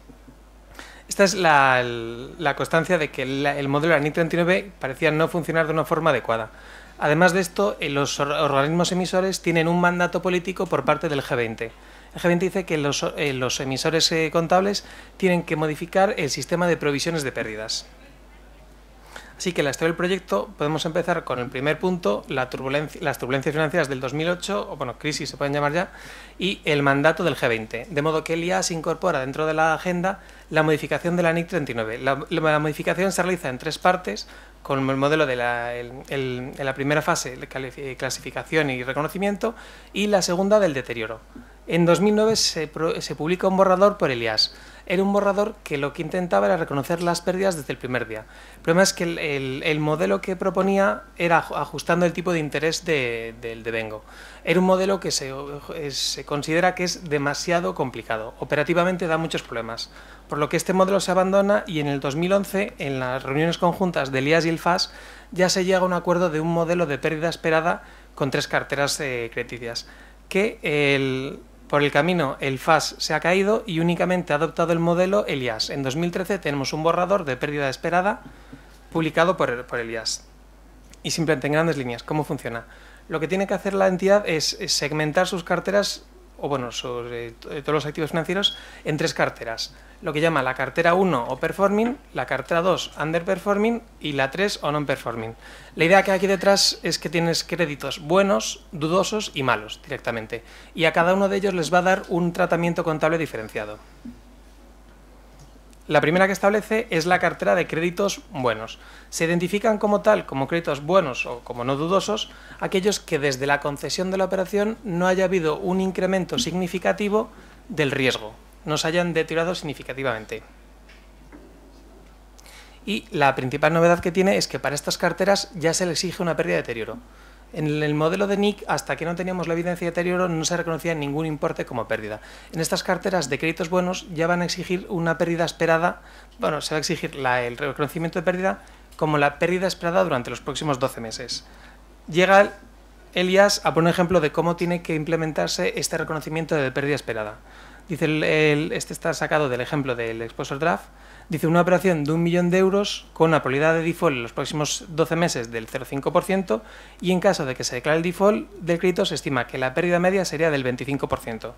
Esta es la constancia de que el modelo de la NIC 39 parecía no funcionar de una forma adecuada. Además de esto, los organismos emisores tienen un mandato político por parte del G20. El G20 dice que los emisores contables tienen que modificar el sistema de provisiones de pérdidas. Así que la historia del proyecto podemos empezar con el primer punto, las turbulencias financieras del 2008, o bueno, crisis se pueden llamar ya, y el mandato del G20. De modo que el IAS incorpora dentro de la agenda la modificación de la NIC 39. La modificación se realiza en tres partes, con el modelo de la primera fase, clasificación y reconocimiento, y la segunda del deterioro. En 2009 se publica un borrador por el IAS. Era un borrador que lo que intentaba era reconocer las pérdidas desde el primer día. El problema es que el modelo que proponía era ajustando el tipo de interés del devengo. Era un modelo que se considera que es demasiado complicado. Operativamente da muchos problemas. Por lo que este modelo se abandona y en el 2011, en las reuniones conjuntas del IAS y el FAS, ya se llega a un acuerdo de un modelo de pérdida esperada con 3 carteras crediticias. Que por el camino el FAS se ha caído y únicamente ha adoptado el modelo el IAS. En 2013 tenemos un borrador de pérdida esperada publicado por el IAS. Y simplemente en grandes líneas, ¿cómo funciona? Lo que tiene que hacer la entidad es segmentar sus carteras, o bueno, todos los activos financieros, en 3 carteras. Lo que llama la cartera 1 o performing, la cartera 2 underperforming y la 3 o non-performing. La idea que hay aquí detrás es que tienes créditos buenos, dudosos y malos directamente. Y a cada uno de ellos les va a dar un tratamiento contable diferenciado. La primera que establece es la cartera de créditos buenos. Se identifican como tal, como créditos buenos o como no dudosos, aquellos que desde la concesión de la operación no haya habido un incremento significativo del riesgo, no se hayan deteriorado significativamente. Y la principal novedad que tiene es que para estas carteras ya se le exige una pérdida de deterioro. En el modelo de NIC, hasta que no teníamos la evidencia de deterioro, no se reconocía ningún importe como pérdida. En estas carteras de créditos buenos ya van a exigir una pérdida esperada, bueno, se va a exigir el reconocimiento de pérdida como la pérdida esperada durante los próximos 12 meses. Llega el IAS a poner un ejemplo de cómo tiene que implementarse este reconocimiento de pérdida esperada. Dice este está sacado del ejemplo del exposure draft. Dice una operación de 1 millón de euros con una probabilidad de default en los próximos 12 meses del 0,5% y en caso de que se declare el default del crédito se estima que la pérdida media sería del 25%.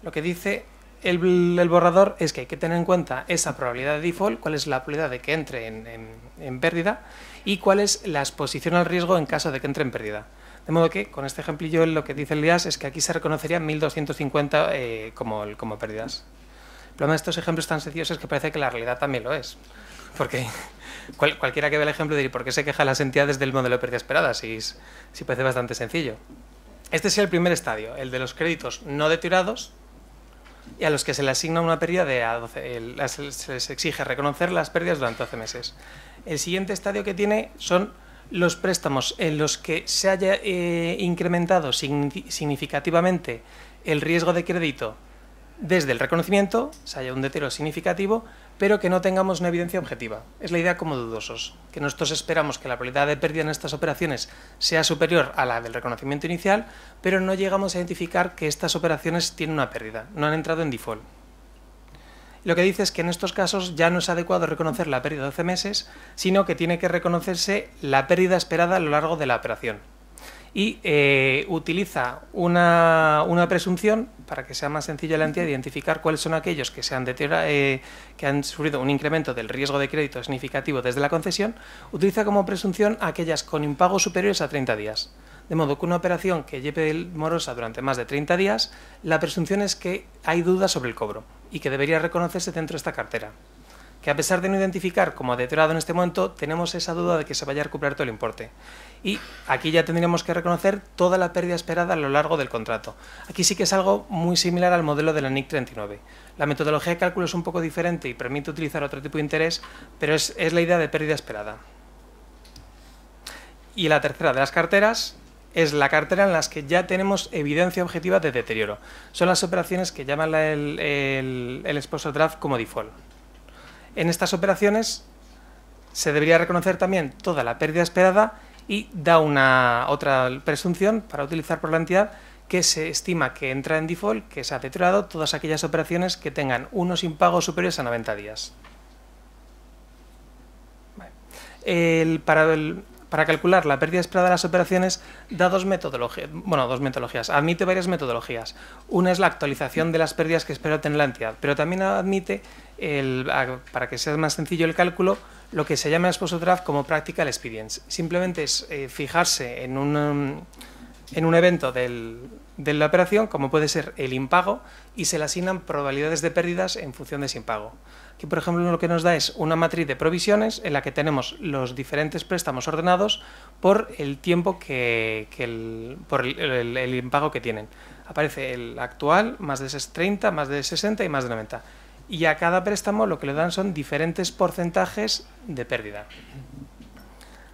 Lo que dice el borrador es que hay que tener en cuenta esa probabilidad de default, cuál es la probabilidad de que entre en pérdida y cuál es la exposición al riesgo en caso de que entre en pérdida. De modo que, con este ejemplillo, lo que dice el IAS es que aquí se reconocerían 1.250 como pérdidas. El problema de estos ejemplos tan sencillos es que parece que la realidad también lo es. Porque cualquiera que vea el ejemplo diría, ¿por qué se quejan las entidades del modelo de pérdida esperada? Si parece bastante sencillo. Este es el primer estadio, el de los créditos no deteriorados y a los que se le asigna una pérdida de se les exige reconocer las pérdidas durante 12 meses. El siguiente estadio que tiene son los préstamos en los que se haya incrementado significativamente el riesgo de crédito desde el reconocimiento, se haya un deterioro significativo, pero que no tengamos una evidencia objetiva. Es la idea como dudosos, que nosotros esperamos que la probabilidad de pérdida en estas operaciones sea superior a la del reconocimiento inicial, pero no llegamos a identificar que estas operaciones tienen una pérdida, no han entrado en default. Lo que dice es que en estos casos ya no es adecuado reconocer la pérdida de 12 meses, sino que tiene que reconocerse la pérdida esperada a lo largo de la operación. Y utiliza una presunción para que sea más sencillo a la entidad identificar cuáles son aquellos que han sufrido un incremento del riesgo de crédito significativo desde la concesión. Utiliza como presunción aquellas con impagos superiores a 30 días. De modo que una operación que lleve morosa durante más de 30 días, la presunción es que hay dudas sobre el cobro y que debería reconocerse dentro de esta cartera. Que a pesar de no identificar como deteriorado en este momento, tenemos esa duda de que se vaya a recuperar todo el importe. Y aquí ya tendríamos que reconocer toda la pérdida esperada a lo largo del contrato. Aquí sí que es algo muy similar al modelo de la NIC 39. La metodología de cálculo es un poco diferente y permite utilizar otro tipo de interés, pero es la idea de pérdida esperada. Y la tercera de las carteras es la cartera en las que ya tenemos evidencia objetiva de deterioro. Son las operaciones que llaman el exposure draft como default. En estas operaciones se debería reconocer también toda la pérdida esperada y da otra presunción para utilizar por la entidad que se estima que entra en default, que se ha deteriorado todas aquellas operaciones que tengan unos impagos superiores a 90 días. Vale. Para calcular la pérdida esperada de las operaciones da dos metodologías. Admite varias metodologías. Una es la actualización de las pérdidas que espera tener la entidad, pero también admite, para que sea más sencillo el cálculo, lo que se llama exposure draft como practical experience. Simplemente es fijarse en un evento de la operación, como puede ser el impago, y se le asignan probabilidades de pérdidas en función de ese impago. Aquí, por ejemplo, lo que nos da es una matriz de provisiones en la que tenemos los diferentes préstamos ordenados por el tiempo por el impago que tienen. Aparece el actual, más de 30, más de 60 y más de 90. Y a cada préstamo lo que le dan son diferentes porcentajes de pérdida.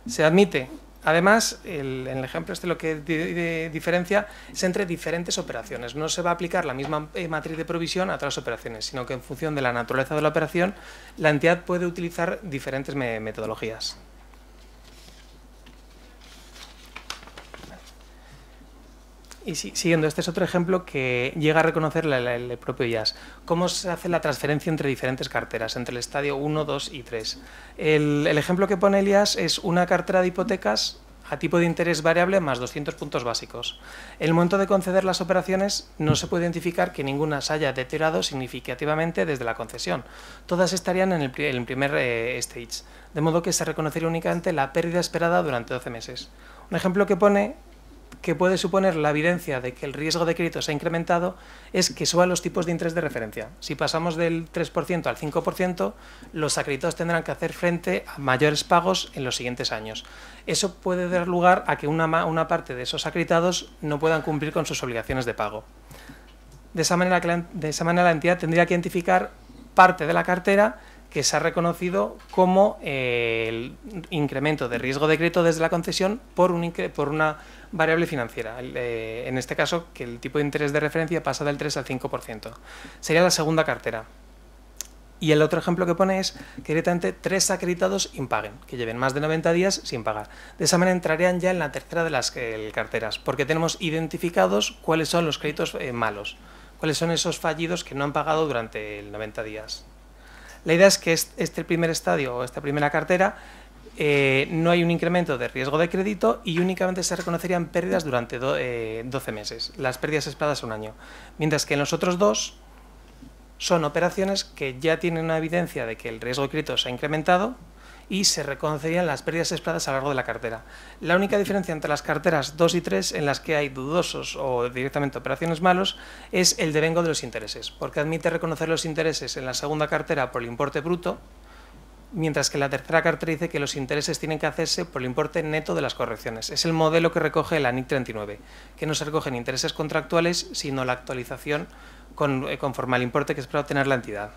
Se admite, además, en el ejemplo lo que diferencia es entre diferentes operaciones. No se va a aplicar la misma matriz de provisión a todas las operaciones, sino que en función de la naturaleza de la operación, la entidad puede utilizar diferentes metodologías. Y siguiendo, este es otro ejemplo que llega a reconocer el propio IAS. ¿Cómo se hace la transferencia entre diferentes carteras, entre el estadio 1, 2 y 3? El ejemplo que pone el IAS es una cartera de hipotecas a tipo de interés variable más 200 puntos básicos. En el momento de conceder las operaciones no se puede identificar que ninguna se haya deteriorado significativamente desde la concesión. Todas estarían en el primer stage, de modo que se reconocería únicamente la pérdida esperada durante 12 meses. Un ejemplo que pone que puede suponer la evidencia de que el riesgo de crédito se ha incrementado es que suban los tipos de interés de referencia. Si pasamos del 3% al 5%, los acreditados tendrán que hacer frente a mayores pagos en los siguientes años. Eso puede dar lugar a que una parte de esos acreditados no puedan cumplir con sus obligaciones de pago. De esa manera la entidad tendría que identificar parte de la cartera que se ha reconocido como el incremento de riesgo de crédito desde la concesión por una variable financiera. En este caso, que el tipo de interés de referencia pasa del 3 al 5%. Sería la segunda cartera. Y el otro ejemplo que pone es que directamente 3 acreditados impaguen, que lleven más de 90 días sin pagar. De esa manera entrarían ya en la tercera de las carteras, porque tenemos identificados cuáles son los créditos malos, cuáles son esos fallidos que no han pagado durante el 90 días. La idea es que este primer estadio o esta primera cartera no hay un incremento de riesgo de crédito y únicamente se reconocerían pérdidas durante 12 meses, las pérdidas esperadas un año, mientras que en los otros dos son operaciones que ya tienen una evidencia de que el riesgo de crédito se ha incrementado y se reconocerían las pérdidas esperadas a lo largo de la cartera. La única diferencia entre las carteras 2 y 3 en las que hay dudosos o directamente operaciones malos es el devengo de los intereses, porque admite reconocer los intereses en la segunda cartera por el importe bruto, mientras que la tercera cartera dice que los intereses tienen que hacerse por el importe neto de las correcciones. Es el modelo que recoge la NIC 39, que no se recogen intereses contractuales, sino la actualización conforme al importe que espera obtener la entidad.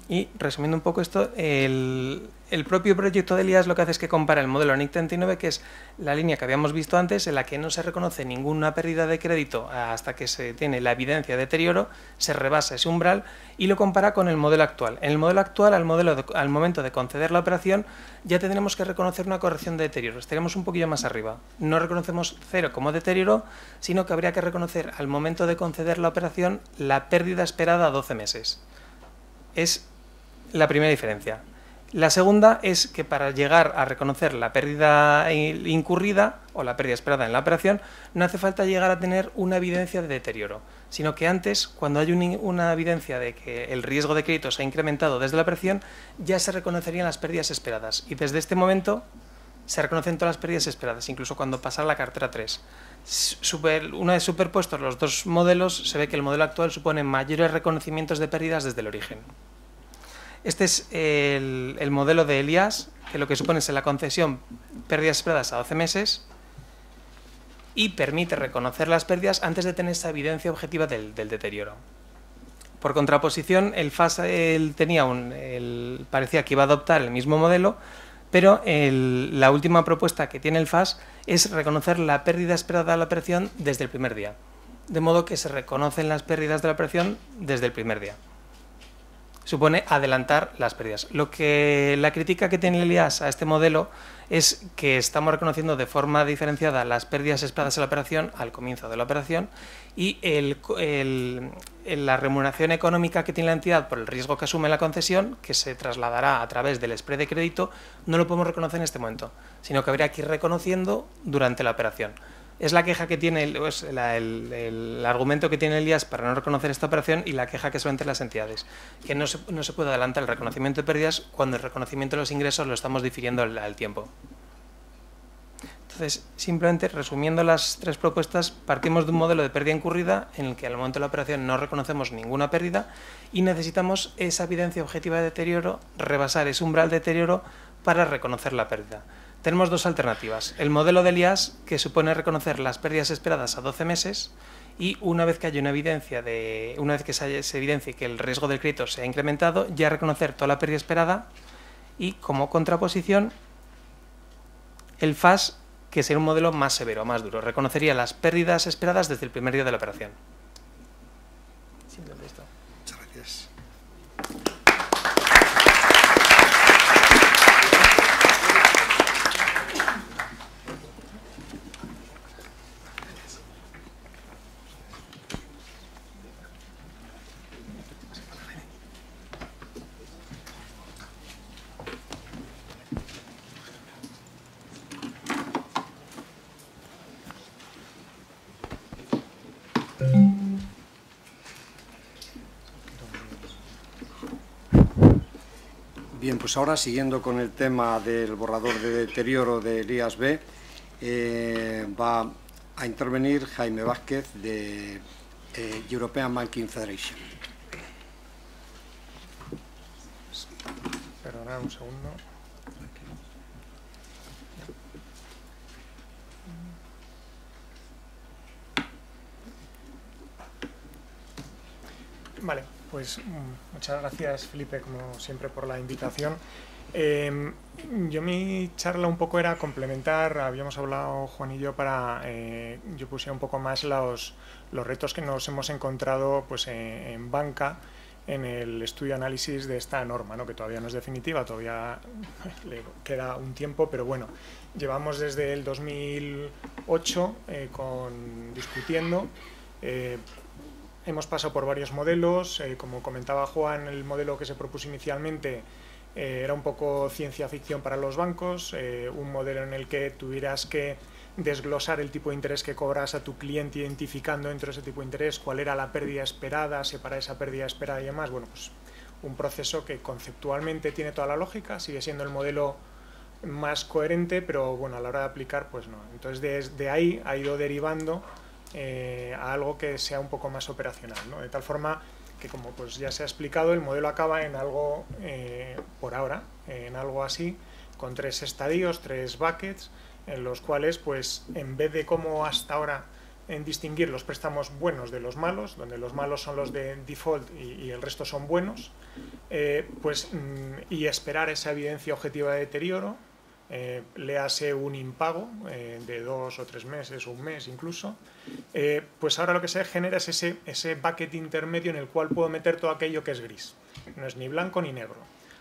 Y resumiendo un poco esto, el propio proyecto del IAS lo que hace es que compara el modelo NIC 39, que es la línea que habíamos visto antes, en la que no se reconoce ninguna pérdida de crédito hasta que se tiene la evidencia de deterioro, se rebasa ese umbral y lo compara con el modelo actual. En el modelo actual, al momento de conceder la operación, ya tendremos que reconocer una corrección de deterioro. Estaremos un poquillo más arriba. No reconocemos 0 como deterioro, sino que habría que reconocer al momento de conceder la operación la pérdida esperada a 12 meses. Es la primera diferencia. La segunda es que para llegar a reconocer la pérdida incurrida o la pérdida esperada en la operación, no hace falta llegar a tener una evidencia de deterioro, sino que antes, cuando hay una evidencia de que el riesgo de crédito se ha incrementado desde la operación, ya se reconocerían las pérdidas esperadas. Y desde este momento se reconocen todas las pérdidas esperadas, incluso cuando pasa la cartera 3. Una vez superpuestos los dos modelos, se ve que el modelo actual supone mayores reconocimientos de pérdidas desde el origen. Este es el modelo de IAS, que lo que supone es en la concesión pérdidas esperadas a 12 meses y permite reconocer las pérdidas antes de tener esa evidencia objetiva del deterioro. Por contraposición, el FAS parecía que iba a adoptar el mismo modelo, pero la última propuesta que tiene el FAS es reconocer la pérdida esperada de la operación desde el primer día, de modo que se reconocen las pérdidas de la operación desde el primer día. Supone adelantar las pérdidas. La crítica que tiene el IAS a este modelo es que estamos reconociendo de forma diferenciada las pérdidas esperadas en la operación al comienzo de la operación y la remuneración económica que tiene la entidad por el riesgo que asume la concesión, que se trasladará a través del spread de crédito, no lo podemos reconocer en este momento, sino que habría que ir reconociendo durante la operación. Es la queja que tiene, el argumento que tiene el IAS para no reconocer esta operación y la queja que suelen tener las entidades, que no se puede adelantar el reconocimiento de pérdidas cuando el reconocimiento de los ingresos lo estamos difiriendo al tiempo. Entonces, simplemente resumiendo las tres propuestas, partimos de un modelo de pérdida incurrida en el que al momento de la operación no reconocemos ninguna pérdida y necesitamos esa evidencia objetiva de deterioro, rebasar ese umbral de deterioro para reconocer la pérdida. tenemos dos alternativas. El modelo del IAS, que supone reconocer las pérdidas esperadas a 12 meses y una vez que haya una vez que se evidencie que el riesgo del crédito se ha incrementado, ya reconocer toda la pérdida esperada, y como contraposición el FAS, que sería un modelo más severo, más duro. Reconocería las pérdidas esperadas desde el primer día de la operación. Muchas gracias. Bien, pues ahora, siguiendo con el tema del borrador de deterioro del IAS-B, va a intervenir Jaime Vázquez de European Banking Federation. Perdonad un segundo. Vale, pues muchas gracias, Felipe, como siempre, por la invitación. Yo mi charla un poco era complementar, habíamos hablado Juan y yo yo pusiera un poco más los retos que nos hemos encontrado pues, en banca en el estudio análisis de esta norma, ¿no? Que todavía no es definitiva, todavía le queda un tiempo, pero bueno, llevamos desde el 2008 discutiendo. Hemos pasado por varios modelos, como comentaba Juan, el modelo que se propuso inicialmente era un poco ciencia ficción para los bancos, un modelo en el que tuvieras que desglosar el tipo de interés que cobras a tu cliente, identificando dentro de ese tipo de interés cuál era la pérdida esperada, separar esa pérdida esperada y demás. Bueno, pues un proceso que conceptualmente tiene toda la lógica, sigue siendo el modelo más coherente, pero bueno, a la hora de aplicar, pues no. Entonces, desde ahí ha ido derivando a algo que sea un poco más operacional, ¿no? De tal forma que, como pues ya se ha explicado, el modelo acaba en algo, por ahora, en algo así, con 3 estadios, 3 buckets, en los cuales, pues, en vez de como hasta ahora en distinguir los préstamos buenos de los malos, donde los malos son los de default y el resto son buenos, y esperar esa evidencia objetiva de deterioro, léase un impago de 2 o 3 meses o un mes incluso, pues ahora lo que se genera es ese bucket intermedio en el cual puedo meter todo aquello que es gris. No es ni blanco ni negro.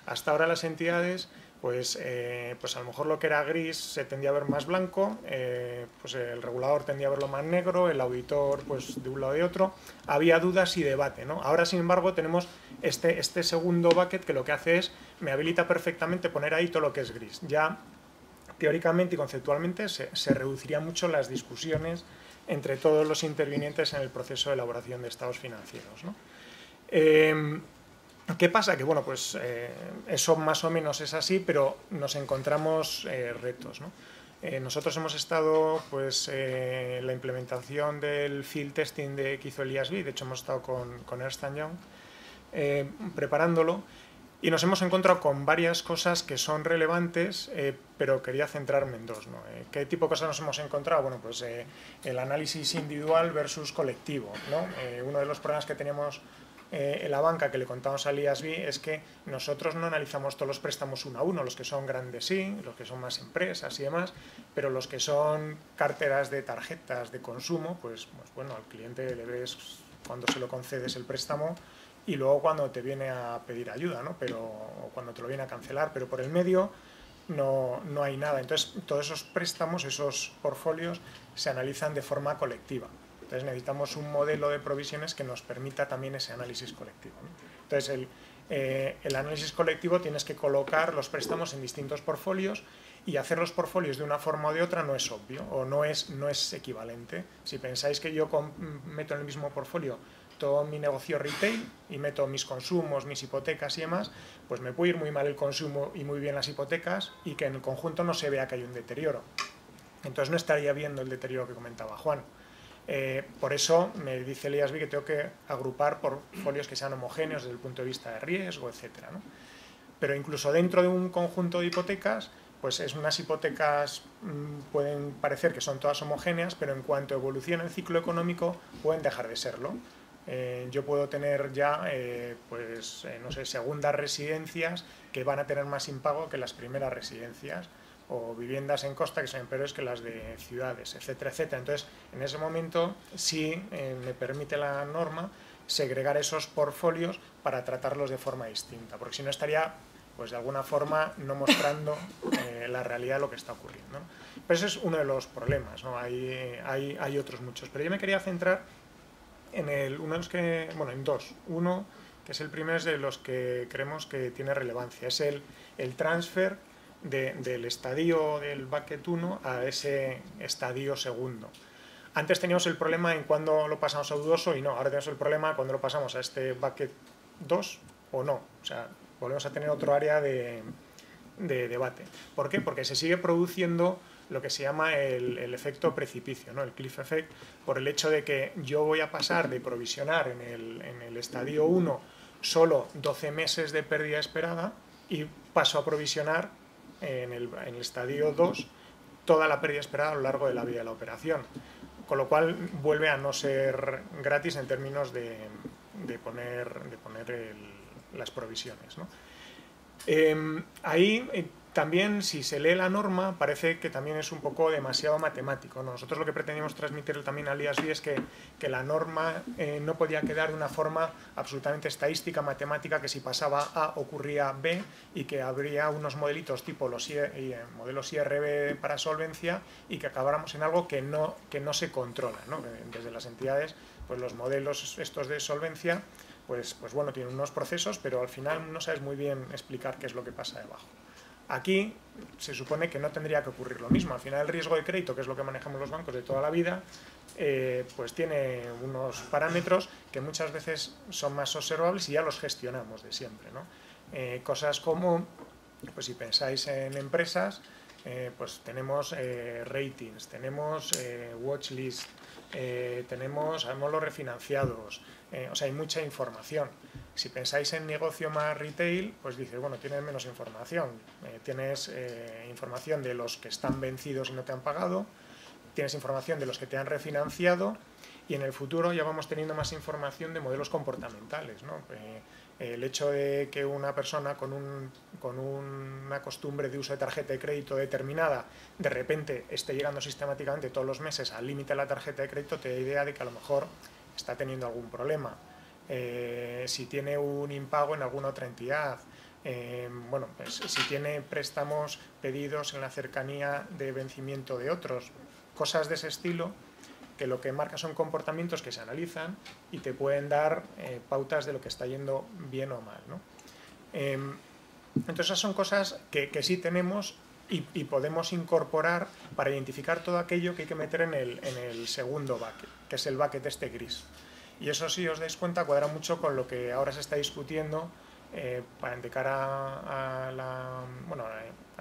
Hasta ahora las entidades, pues a lo mejor lo que era gris se tendía a ver más blanco, pues el regulador tendía a verlo más negro, el auditor pues de un lado y de otro. Había dudas y debate, ¿no? Ahora, sin embargo, tenemos este segundo bucket que lo que hace es, me habilita perfectamente poner ahí todo lo que es gris. Ya teóricamente y conceptualmente se reducirían mucho las discusiones entre todos los intervinientes en el proceso de elaboración de estados financieros, ¿no? ¿Qué pasa? Que bueno, pues eso más o menos es así, pero nos encontramos retos, ¿no? Nosotros hemos estado pues, en la implementación del field testing que hizo el IAS-B, de hecho hemos estado con Ernst & Young preparándolo, y nos hemos encontrado con varias cosas que son relevantes, pero quería centrarme en dos, ¿no? ¿Qué tipo de cosas nos hemos encontrado? Bueno, pues el análisis individual versus colectivo, ¿no? Uno de los problemas que teníamos en la banca, que le contamos al IAS-B, es que nosotros no analizamos todos los préstamos uno a uno, los que son grandes sí, los que son más empresas y demás, pero los que son carteras de tarjetas de consumo, pues bueno, al cliente le ves cuando se lo concedes el préstamo y luego cuando te viene a pedir ayuda, ¿no? O cuando te lo viene a cancelar, pero por el medio no hay nada. Entonces, todos esos préstamos, esos portfolios, se analizan de forma colectiva. Entonces, necesitamos un modelo de provisiones que nos permita también ese análisis colectivo, ¿no? Entonces, el análisis colectivo tienes que colocar los préstamos en distintos portfolios, y hacer los portfolios de una forma o de otra no es obvio o no es equivalente. Si pensáis que yo meto en el mismo portfolio todo mi negocio retail y meto mis consumos, mis hipotecas y demás, pues me puede ir muy mal el consumo y muy bien las hipotecas, y que en el conjunto no se vea que hay un deterioro. Entonces no estaría viendo el deterioro que comentaba Juan. Por eso me dice el IAS-B que tengo que agrupar portfolios que sean homogéneos desde el punto de vista de riesgo, etcétera, ¿no? Pero incluso dentro de un conjunto de hipotecas, pues es unas hipotecas pueden parecer que son todas homogéneas, pero en cuanto evoluciona el ciclo económico pueden dejar de serlo. Yo puedo tener ya, no sé, segundas residencias que van a tener más impago que las primeras residencias, o viviendas en costa que son peores que las de ciudades, etcétera, etcétera. Entonces, en ese momento sí me permite la norma segregar esos portfolios para tratarlos de forma distinta, porque si no estaría, pues de alguna forma, no mostrando la realidad de lo que está ocurriendo, ¿no? Pero ese es uno de los problemas, ¿no? Hay otros muchos, pero yo me quería centrar en en dos. Uno, que es el primero, es de los que creemos que tiene relevancia, es el transfer del estadio del bucket 1 a ese estadio segundo. Antes teníamos el problema en cuando lo pasamos a dudoso y no, ahora tenemos el problema cuando lo pasamos a este bucket 2 o no. O sea, volvemos a tener otro área de debate. ¿Por qué? Porque se sigue produciendo lo que se llama el efecto precipicio, ¿no? El cliff effect, por el hecho de que yo voy a pasar de provisionar en el estadio 1 solo 12 meses de pérdida esperada y paso a provisionar en el estadio 2 toda la pérdida esperada a lo largo de la vida de la operación, con lo cual vuelve a no ser gratis en términos de poner las provisiones, ¿no? Ahí también, si se lee la norma, parece que también es un poco demasiado matemático, ¿no? Nosotros lo que pretendíamos transmitir también al IASB es que la norma no podía quedar de una forma absolutamente estadística, matemática, que si pasaba A ocurría B, y que habría unos modelitos tipo los modelos IRB para solvencia, y que acabáramos en algo que no se controla, ¿no? Desde las entidades, pues los modelos estos de solvencia, pues bueno, tienen unos procesos, pero al final no sabes muy bien explicar qué es lo que pasa debajo. Aquí se supone que no tendría que ocurrir lo mismo. Al final el riesgo de crédito, que es lo que manejamos los bancos de toda la vida, pues tiene unos parámetros que muchas veces son más observables y ya los gestionamos de siempre, ¿no? Cosas como, pues si pensáis en empresas, pues tenemos ratings, tenemos watchlist, tenemos los refinanciados, o sea, hay mucha información. Si pensáis en negocio más retail, pues dices, bueno, tienes menos información. Tienes información de los que están vencidos y no te han pagado, tienes información de los que te han refinanciado, y en el futuro ya vamos teniendo más información de modelos comportamentales, ¿no? El hecho de que una persona con una costumbre de uso de tarjeta de crédito determinada de repente esté llegando sistemáticamente todos los meses al límite de la tarjeta de crédito te da idea de que a lo mejor está teniendo algún problema. Si tiene un impago en alguna otra entidad, bueno, pues si tiene préstamos pedidos en la cercanía de vencimiento de otros, cosas de ese estilo, que lo que marca son comportamientos que se analizan y te pueden dar pautas de lo que está yendo bien o mal, ¿no? Entonces esas son cosas que sí tenemos y podemos incorporar para identificar todo aquello que hay que meter en el segundo bucket, que es el bucket este gris. Y eso, si os dais cuenta, cuadra mucho con lo que ahora se está discutiendo de cara a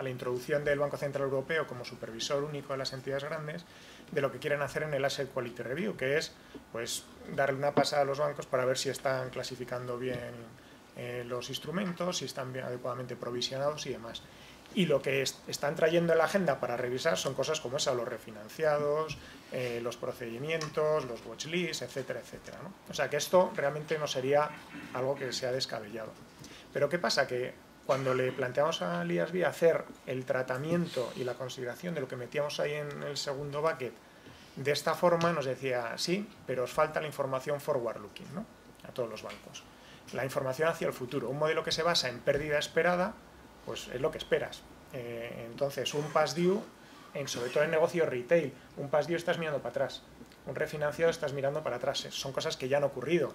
la introducción del Banco Central Europeo como supervisor único de las entidades grandes, de lo que quieren hacer en el Asset Quality Review, que es pues darle una pasada a los bancos para ver si están clasificando bien los instrumentos, si están bien adecuadamente provisionados y demás. Y lo que están trayendo en la agenda para revisar son cosas como esa, los refinanciados, los procedimientos, los watchlists, etcétera, etcétera, ¿no? O sea que esto realmente no sería algo que sea descabellado. Pero ¿qué pasa? Que cuando le planteamos al IASB hacer el tratamiento y la consideración de lo que metíamos ahí en el segundo bucket de esta forma, nos decía, sí, pero os falta la información forward-looking, ¿no? A todos los bancos. La información hacia el futuro. Un modelo que se basa en pérdida esperada, pues es lo que esperas. Entonces, un past due, sobre todo en negocio retail, un past due estás mirando para atrás, un refinanciado estás mirando para atrás. Son cosas que ya han ocurrido.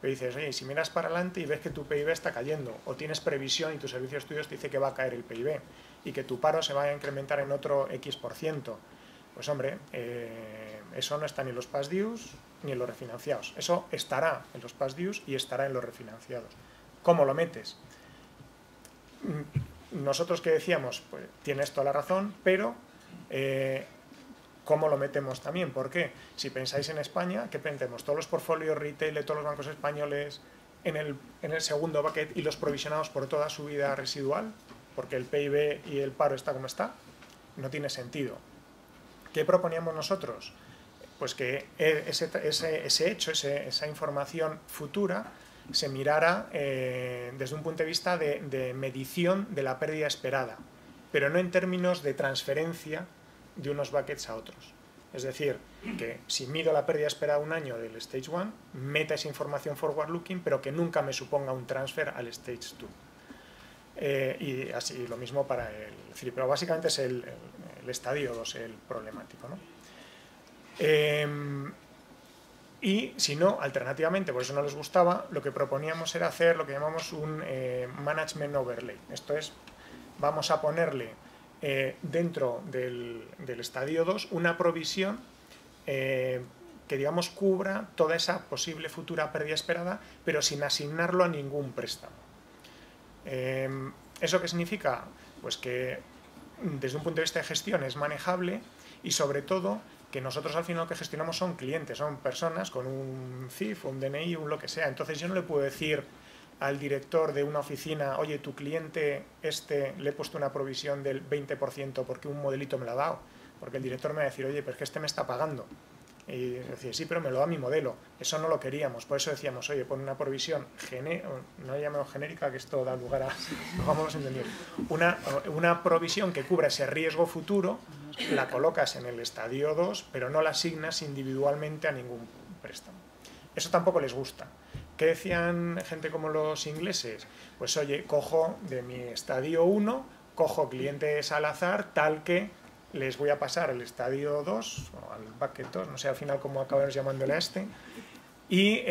Pero dices, oye, si miras para adelante y ves que tu PIB está cayendo, o tienes previsión y tu servicio de estudios te dice que va a caer el PIB y que tu paro se va a incrementar en otro X%, pues hombre, eso no está ni en los past dues ni en los refinanciados. Eso estará en los past dues y estará en los refinanciados. ¿Cómo lo metes? Nosotros que decíamos, pues tienes toda la razón, pero ¿cómo lo metemos también? ¿Por qué? Si pensáis en España, ¿qué metemos? Todos los portfolios retail de todos los bancos españoles en el segundo bucket y los provisionados por toda su vida residual. porque el PIB y el paro está como está, no tiene sentido. ¿Qué proponíamos nosotros? Pues que ese hecho, esa información futura, se mirara desde un punto de vista de medición de la pérdida esperada, pero no en términos de transferencia de unos buckets a otros. Es decir, que si mido la pérdida esperada un año del Stage 1, meta esa información forward looking, pero que nunca me suponga un transfer al Stage 2. Y así lo mismo para el 3, pero básicamente es el estadio 2 el problemático, ¿no? Y si no, alternativamente, por eso no les gustaba, lo que proponíamos era hacer lo que llamamos un management overlay. Esto es, vamos a ponerle dentro del estadio 2 una provisión que, digamos, cubra toda esa posible futura pérdida esperada, pero sin asignarlo a ningún préstamo. ¿Eso qué significa? Pues que desde un punto de vista de gestión es manejable y, sobre todo, que nosotros al final lo que gestionamos son clientes, son personas con un CIF, un DNI, un lo que sea. Entonces yo no le puedo decir al director de una oficina, oye, tu cliente le he puesto una provisión del 20% porque un modelito me lo ha dado, porque el director me va a decir, oye, pero es que este me está pagando. Y decir, sí, pero me lo da mi modelo. Eso no lo queríamos, por eso decíamos, oye, pon una provisión no llamemos genérica, que esto da lugar a, no vamos a entender, una provisión que cubra ese riesgo futuro, la colocas en el estadio 2, pero no la asignas individualmente a ningún préstamo. Eso tampoco les gusta. ¿Qué decían gente como los ingleses? Pues oye, cojo de mi estadio 1, cojo clientes al azar, tal que les voy a pasar al estadio 2, o al bucket 2, no sé al final cómo acabamos llamándole a este, y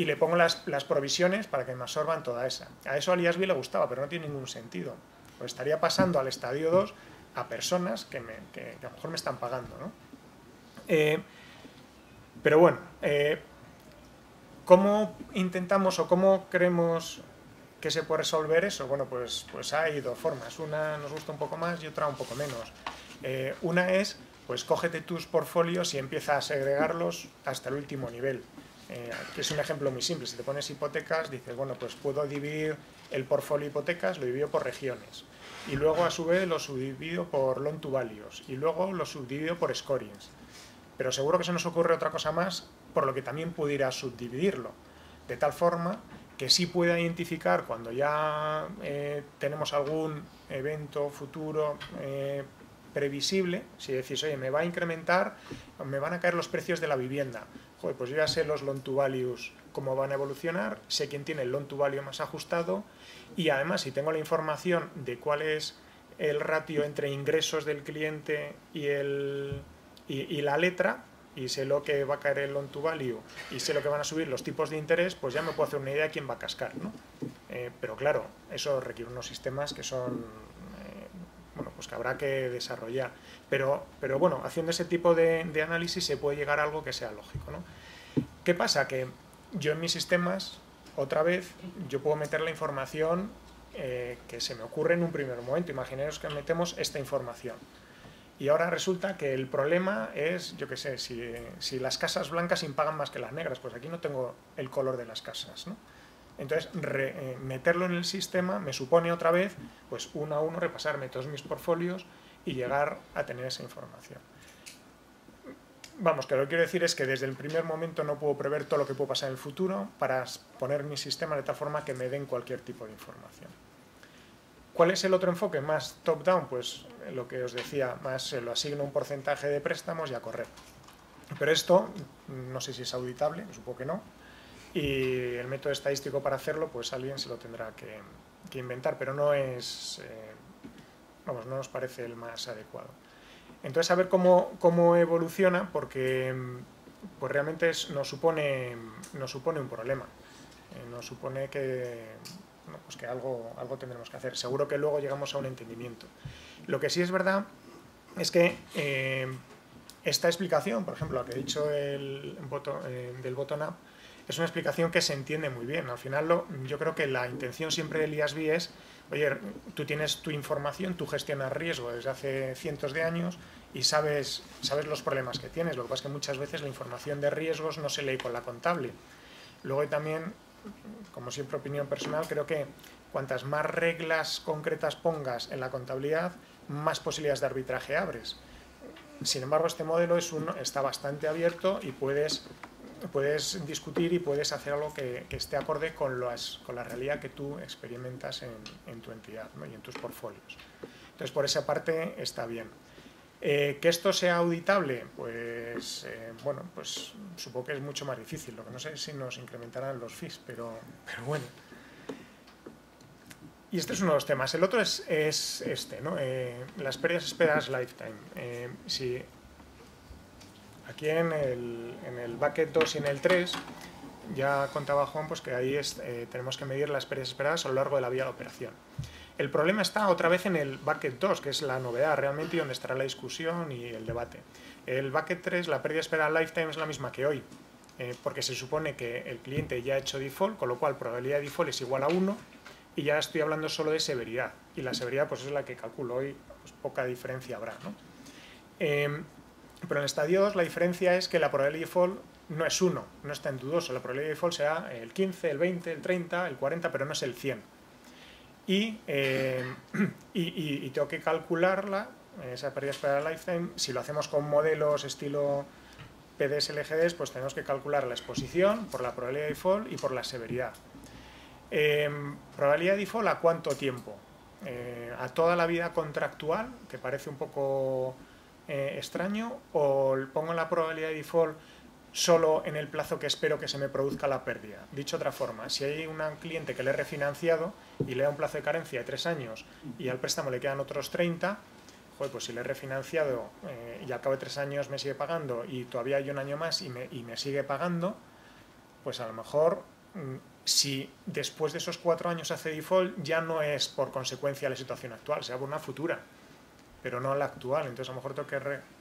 le pongo las provisiones para que me absorban toda esa. A eso al IASB le gustaba, pero no tiene ningún sentido. Pues estaría pasando al estadio 2 a personas que a lo mejor me están pagando, ¿no? Pero bueno, ¿cómo intentamos o cómo creemos que se puede resolver eso? Bueno, pues hay dos formas. Una nos gusta un poco más y otra un poco menos. Una es, pues cógete tus portfolios y empieza a segregarlos hasta el último nivel. Que es un ejemplo muy simple. Si te pones hipotecas, dices, bueno, pues puedo dividir el portfolio hipotecas, lo divido por regiones. Y luego, a su vez, lo subdivido por loan to values. Y luego lo subdivido por scorings. Pero seguro que se nos ocurre otra cosa más, por lo que también pudiera subdividirlo. De tal forma que sí pueda identificar cuando ya tenemos algún evento futuro previsible, si decís, oye, me va a incrementar, me van a caer los precios de la vivienda. Joder, pues yo ya sé los loan to values cómo van a evolucionar, sé quién tiene el loan to value más ajustado y además si tengo la información de cuál es el ratio entre ingresos del cliente y la letra, y sé lo que va a caer el loan to value y sé lo que van a subir los tipos de interés, pues ya me puedo hacer una idea de quién va a cascar, ¿no? Pero claro, eso requiere unos sistemas que son, bueno, pues que habrá que desarrollar. Pero bueno, haciendo ese tipo de análisis se puede llegar a algo que sea lógico, ¿no? ¿Qué pasa? Que yo en mis sistemas, otra vez, yo puedo meter la información que se me ocurre en un primer momento. Imaginaos que metemos esta información. Y ahora resulta que el problema es, yo qué sé, si las casas blancas impagan más que las negras, pues aquí no tengo el color de las casas, ¿no? Entonces, meterlo en el sistema me supone otra vez, pues uno a uno, repasarme todos mis portfolios y llegar a tener esa información. Vamos, que lo que quiero decir es que desde el primer momento no puedo prever todo lo que puede pasar en el futuro para poner mi sistema de tal forma que me den cualquier tipo de información. ¿Cuál es el otro enfoque? Más top-down, pues lo que os decía, más se lo asigno un porcentaje de préstamos y a correr. Pero esto, no sé si es auditable, supongo que no, y el método estadístico para hacerlo, pues alguien se lo tendrá que inventar, pero no es, vamos, no nos parece el más adecuado. Entonces, a ver cómo evoluciona, porque pues realmente nos supone un problema, nos supone que... Bueno, pues que algo tendremos que hacer. Seguro que luego llegamos a un entendimiento. Lo que sí es verdad es que esta explicación, por ejemplo, la que he dicho del bottom-up, es una explicación que se entiende muy bien. Al final, yo creo que la intención siempre del IASB es, oye, tú tienes tu información, tú gestionas riesgo desde hace cientos de años y sabes los problemas que tienes. Lo que pasa es que muchas veces la información de riesgos no se lee con la contable. Luego hay también, como siempre opinión personal, creo que cuantas más reglas concretas pongas en la contabilidad, más posibilidades de arbitraje abres. Sin embargo, este modelo está bastante abierto y puedes discutir y puedes hacer algo que esté acorde con la realidad que tú experimentas en tu entidad, ¿no? Y en tus portfolios. Entonces, por esa parte está bien. ¿Que esto sea auditable? Pues, bueno, pues supongo que es mucho más difícil. Lo que no sé es si nos incrementarán los fees, pero bueno. Y este es uno de los temas. El otro es este, ¿no? Las pérdidas esperadas lifetime. Si aquí en el bucket 2 y en el 3 ya contaba Juan pues que ahí tenemos que medir las pérdidas esperadas a lo largo de la vida de operación. El problema está otra vez en el bucket 2, que es la novedad realmente y donde estará la discusión y el debate. El bucket 3, la pérdida esperada lifetime es la misma que hoy, porque se supone que el cliente ya ha hecho default, con lo cual probabilidad de default es igual a 1, y ya estoy hablando solo de severidad, y la severidad pues es la que calculo hoy, pues poca diferencia habrá, ¿no? Pero en el estadio 2 la diferencia es que la probabilidad de default no es 1, no está en dudoso, la probabilidad de default será el 15, el 20, el 30, el 40, pero no es el 100. Y tengo que calcularla, esa pérdida esperada lifetime, si lo hacemos con modelos estilo PDS LGDs, pues tenemos que calcular la exposición por la probabilidad de default y por la severidad. ¿Probabilidad de default a cuánto tiempo? ¿A toda la vida contractual, que parece un poco extraño, o pongo la probabilidad de default solo en el plazo que espero que se me produzca la pérdida? Dicho de otra forma, si hay un cliente que le he refinanciado y le da un plazo de carencia de 3 años y al préstamo le quedan otros 30, joder, pues si le he refinanciado y al cabo de 3 años me sigue pagando y todavía hay un año más y me sigue pagando, pues a lo mejor si después de esos 4 años hace default, ya no es por consecuencia de la situación actual, será por una futura, pero no la actual. Entonces a lo mejor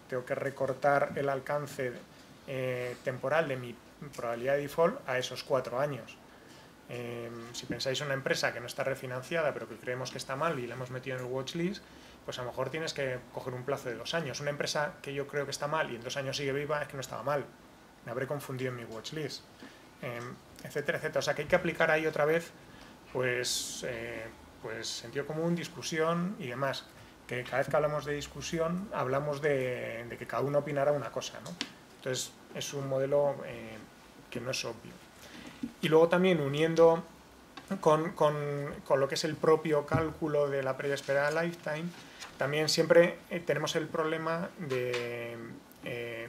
tengo que recortar el alcance temporal de mi probabilidad de default a esos 4 años. Si pensáis en una empresa que no está refinanciada pero que creemos que está mal y la hemos metido en el watchlist, pues a lo mejor tienes que coger un plazo de 2 años. Una empresa que yo creo que está mal y en 2 años sigue viva, es que no estaba mal, me habré confundido en mi watchlist, etcétera, etcétera. O sea que hay que aplicar ahí otra vez pues sentido común, discusión y demás, que cada vez que hablamos de discusión hablamos de que cada uno opinará una cosa, ¿no? Entonces es un modelo que no es obvio. Y luego también uniendo con lo que es el propio cálculo de la pérdida esperada lifetime, también siempre tenemos el problema de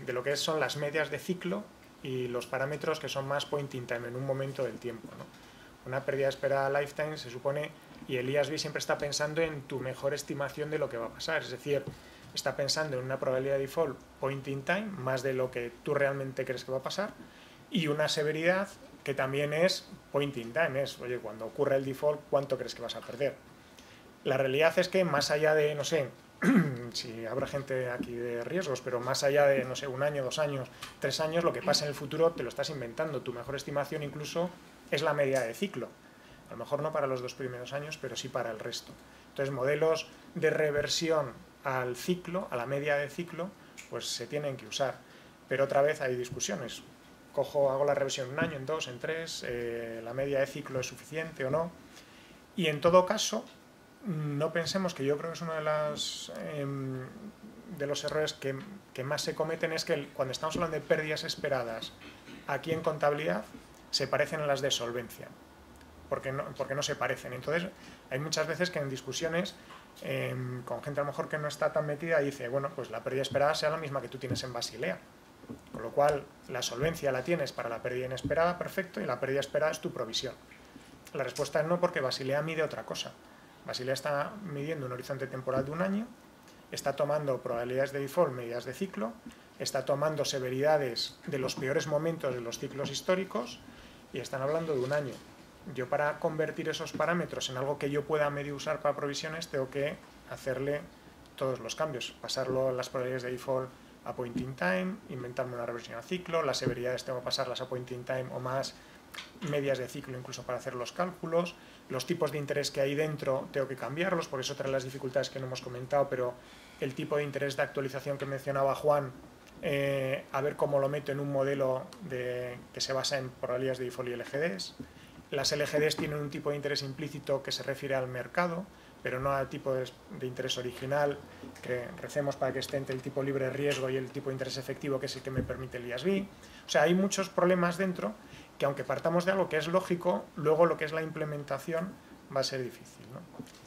lo que son las medias de ciclo y los parámetros que son más point in time, en un momento del tiempo, ¿no? Una pérdida esperada lifetime se supone, y el IASB siempre está pensando en tu mejor estimación de lo que va a pasar, es decir, está pensando en una probabilidad de default point in time, más de lo que tú realmente crees que va a pasar, y una severidad que también es point in time, es, oye, cuando ocurre el default, ¿cuánto crees que vas a perder? La realidad es que más allá de, no sé, si habrá gente aquí de riesgos, pero más allá de, no sé, 1 año, 2 años, 3 años, lo que pasa en el futuro te lo estás inventando. Tu mejor estimación incluso es la media de ciclo. A lo mejor no para los 2 primeros años, pero sí para el resto. Entonces, modelos de reversión al ciclo, a la media de ciclo, pues se tienen que usar. Pero otra vez hay discusiones. Hago la reversión en 1 año, en 2, en 3, la media de ciclo es suficiente o no. Y en todo caso, no pensemos, que yo creo que es uno de los errores que más se cometen, es que cuando estamos hablando de pérdidas esperadas aquí en contabilidad, se parecen a las de solvencia, porque no se parecen. Entonces, hay muchas veces que en discusiones con gente a lo mejor que no está tan metida, dice, bueno, pues la pérdida esperada sea la misma que tú tienes en Basilea, con lo cual la solvencia la tienes para la pérdida inesperada, perfecto, y la pérdida esperada es tu provisión. La respuesta es no, porque Basilea mide otra cosa. Basilea está midiendo un horizonte temporal de 1 año, está tomando probabilidades de default, medidas de ciclo, está tomando severidades de los peores momentos de los ciclos históricos y están hablando de 1 año. Yo, para convertir esos parámetros en algo que yo pueda medio usar para provisiones, tengo que hacerle todos los cambios, pasarlo las probabilidades de default a point in time, inventarme una reversión a ciclo, las severidades tengo que pasarlas a point in time o más, medias de ciclo incluso para hacer los cálculos, los tipos de interés que hay dentro tengo que cambiarlos, por eso trae las dificultades que no hemos comentado, pero el tipo de interés de actualización que mencionaba Juan, a ver cómo lo meto en un modelo que se basa en probabilidades de default y LGDs, Las LGDs tienen un tipo de interés implícito que se refiere al mercado, pero no al tipo de interés original, que recemos para que esté entre el tipo libre de riesgo y el tipo de interés efectivo, que es el que me permite el IASB. O sea, hay muchos problemas dentro que, aunque partamos de algo que es lógico, luego lo que es la implementación va a ser difícil, ¿no?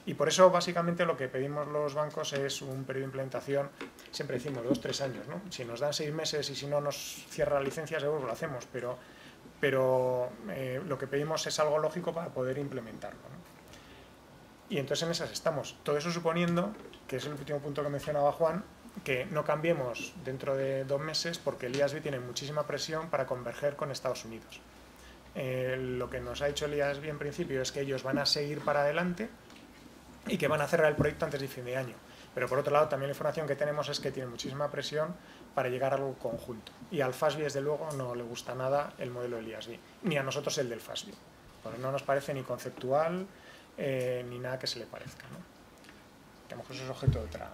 Y por eso, básicamente, lo que pedimos los bancos es un periodo de implementación, siempre decimos 2-3 años, ¿no? Si nos dan 6 meses y si no nos cierra la licencia, seguro que lo hacemos, pero lo que pedimos es algo lógico para poder implementarlo, ¿no? Y entonces en esas estamos. Todo eso suponiendo, que es el último punto que mencionaba Juan, que no cambiemos dentro de 2 meses porque el IASB tiene muchísima presión para converger con Estados Unidos. Lo que nos ha dicho el IASB en principio es que ellos van a seguir para adelante y que van a cerrar el proyecto antes de fin de año. Pero por otro lado, también la información que tenemos es que tiene muchísima presión para llegar a algo conjunto. Y al FASB, desde luego, no le gusta nada el modelo del IASB, ni a nosotros el del FASB, porque no nos parece ni conceptual ni nada que se le parezca, ¿no? Que a lo mejor eso es objeto de otra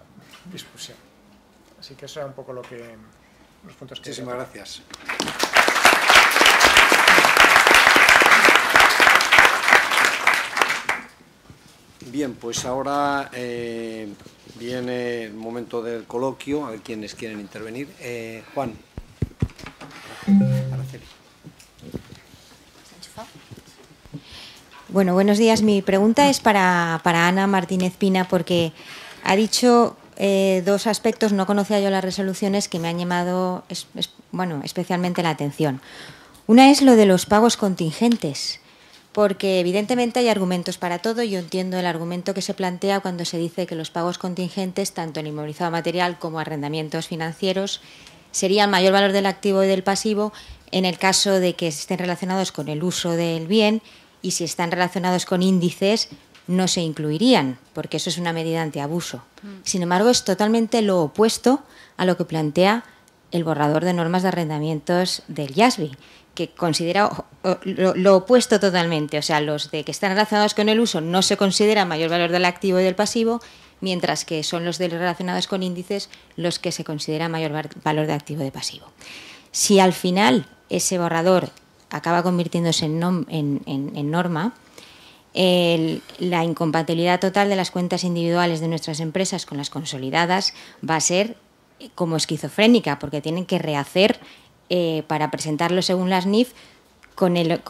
discusión. Así que eso era un poco los puntos que... Muchísimas gracias. Bien, pues ahora viene el momento del coloquio, a ver quiénes quieren intervenir. Juan. Araceli. Bueno, buenos días. Mi pregunta es para Ana Martínez Pina, porque ha dicho 2 aspectos, no conocía yo las resoluciones, que me han llamado especialmente la atención. Una es lo de los pagos contingentes, porque evidentemente hay argumentos para todo. Yo entiendo el argumento que se plantea cuando se dice que los pagos contingentes, tanto en inmovilizado material como arrendamientos financieros, serían mayor valor del activo y del pasivo en el caso de que estén relacionados con el uso del bien, y si están relacionados con índices no se incluirían, porque eso es una medida antiabuso. Sin embargo, es totalmente lo opuesto a lo que plantea el borrador de normas de arrendamientos del IASB, que considera lo opuesto totalmente. O sea, los de que están relacionados con el uso no se considera mayor valor del activo y del pasivo, mientras que son los relacionados con índices los que se considera mayor valor de activo y de pasivo. Si al final ese borrador acaba convirtiéndose en norma, la incompatibilidad total de las cuentas individuales de nuestras empresas con las consolidadas va a ser como esquizofrénica, porque tienen que rehacer para presentarlo según las NIF con el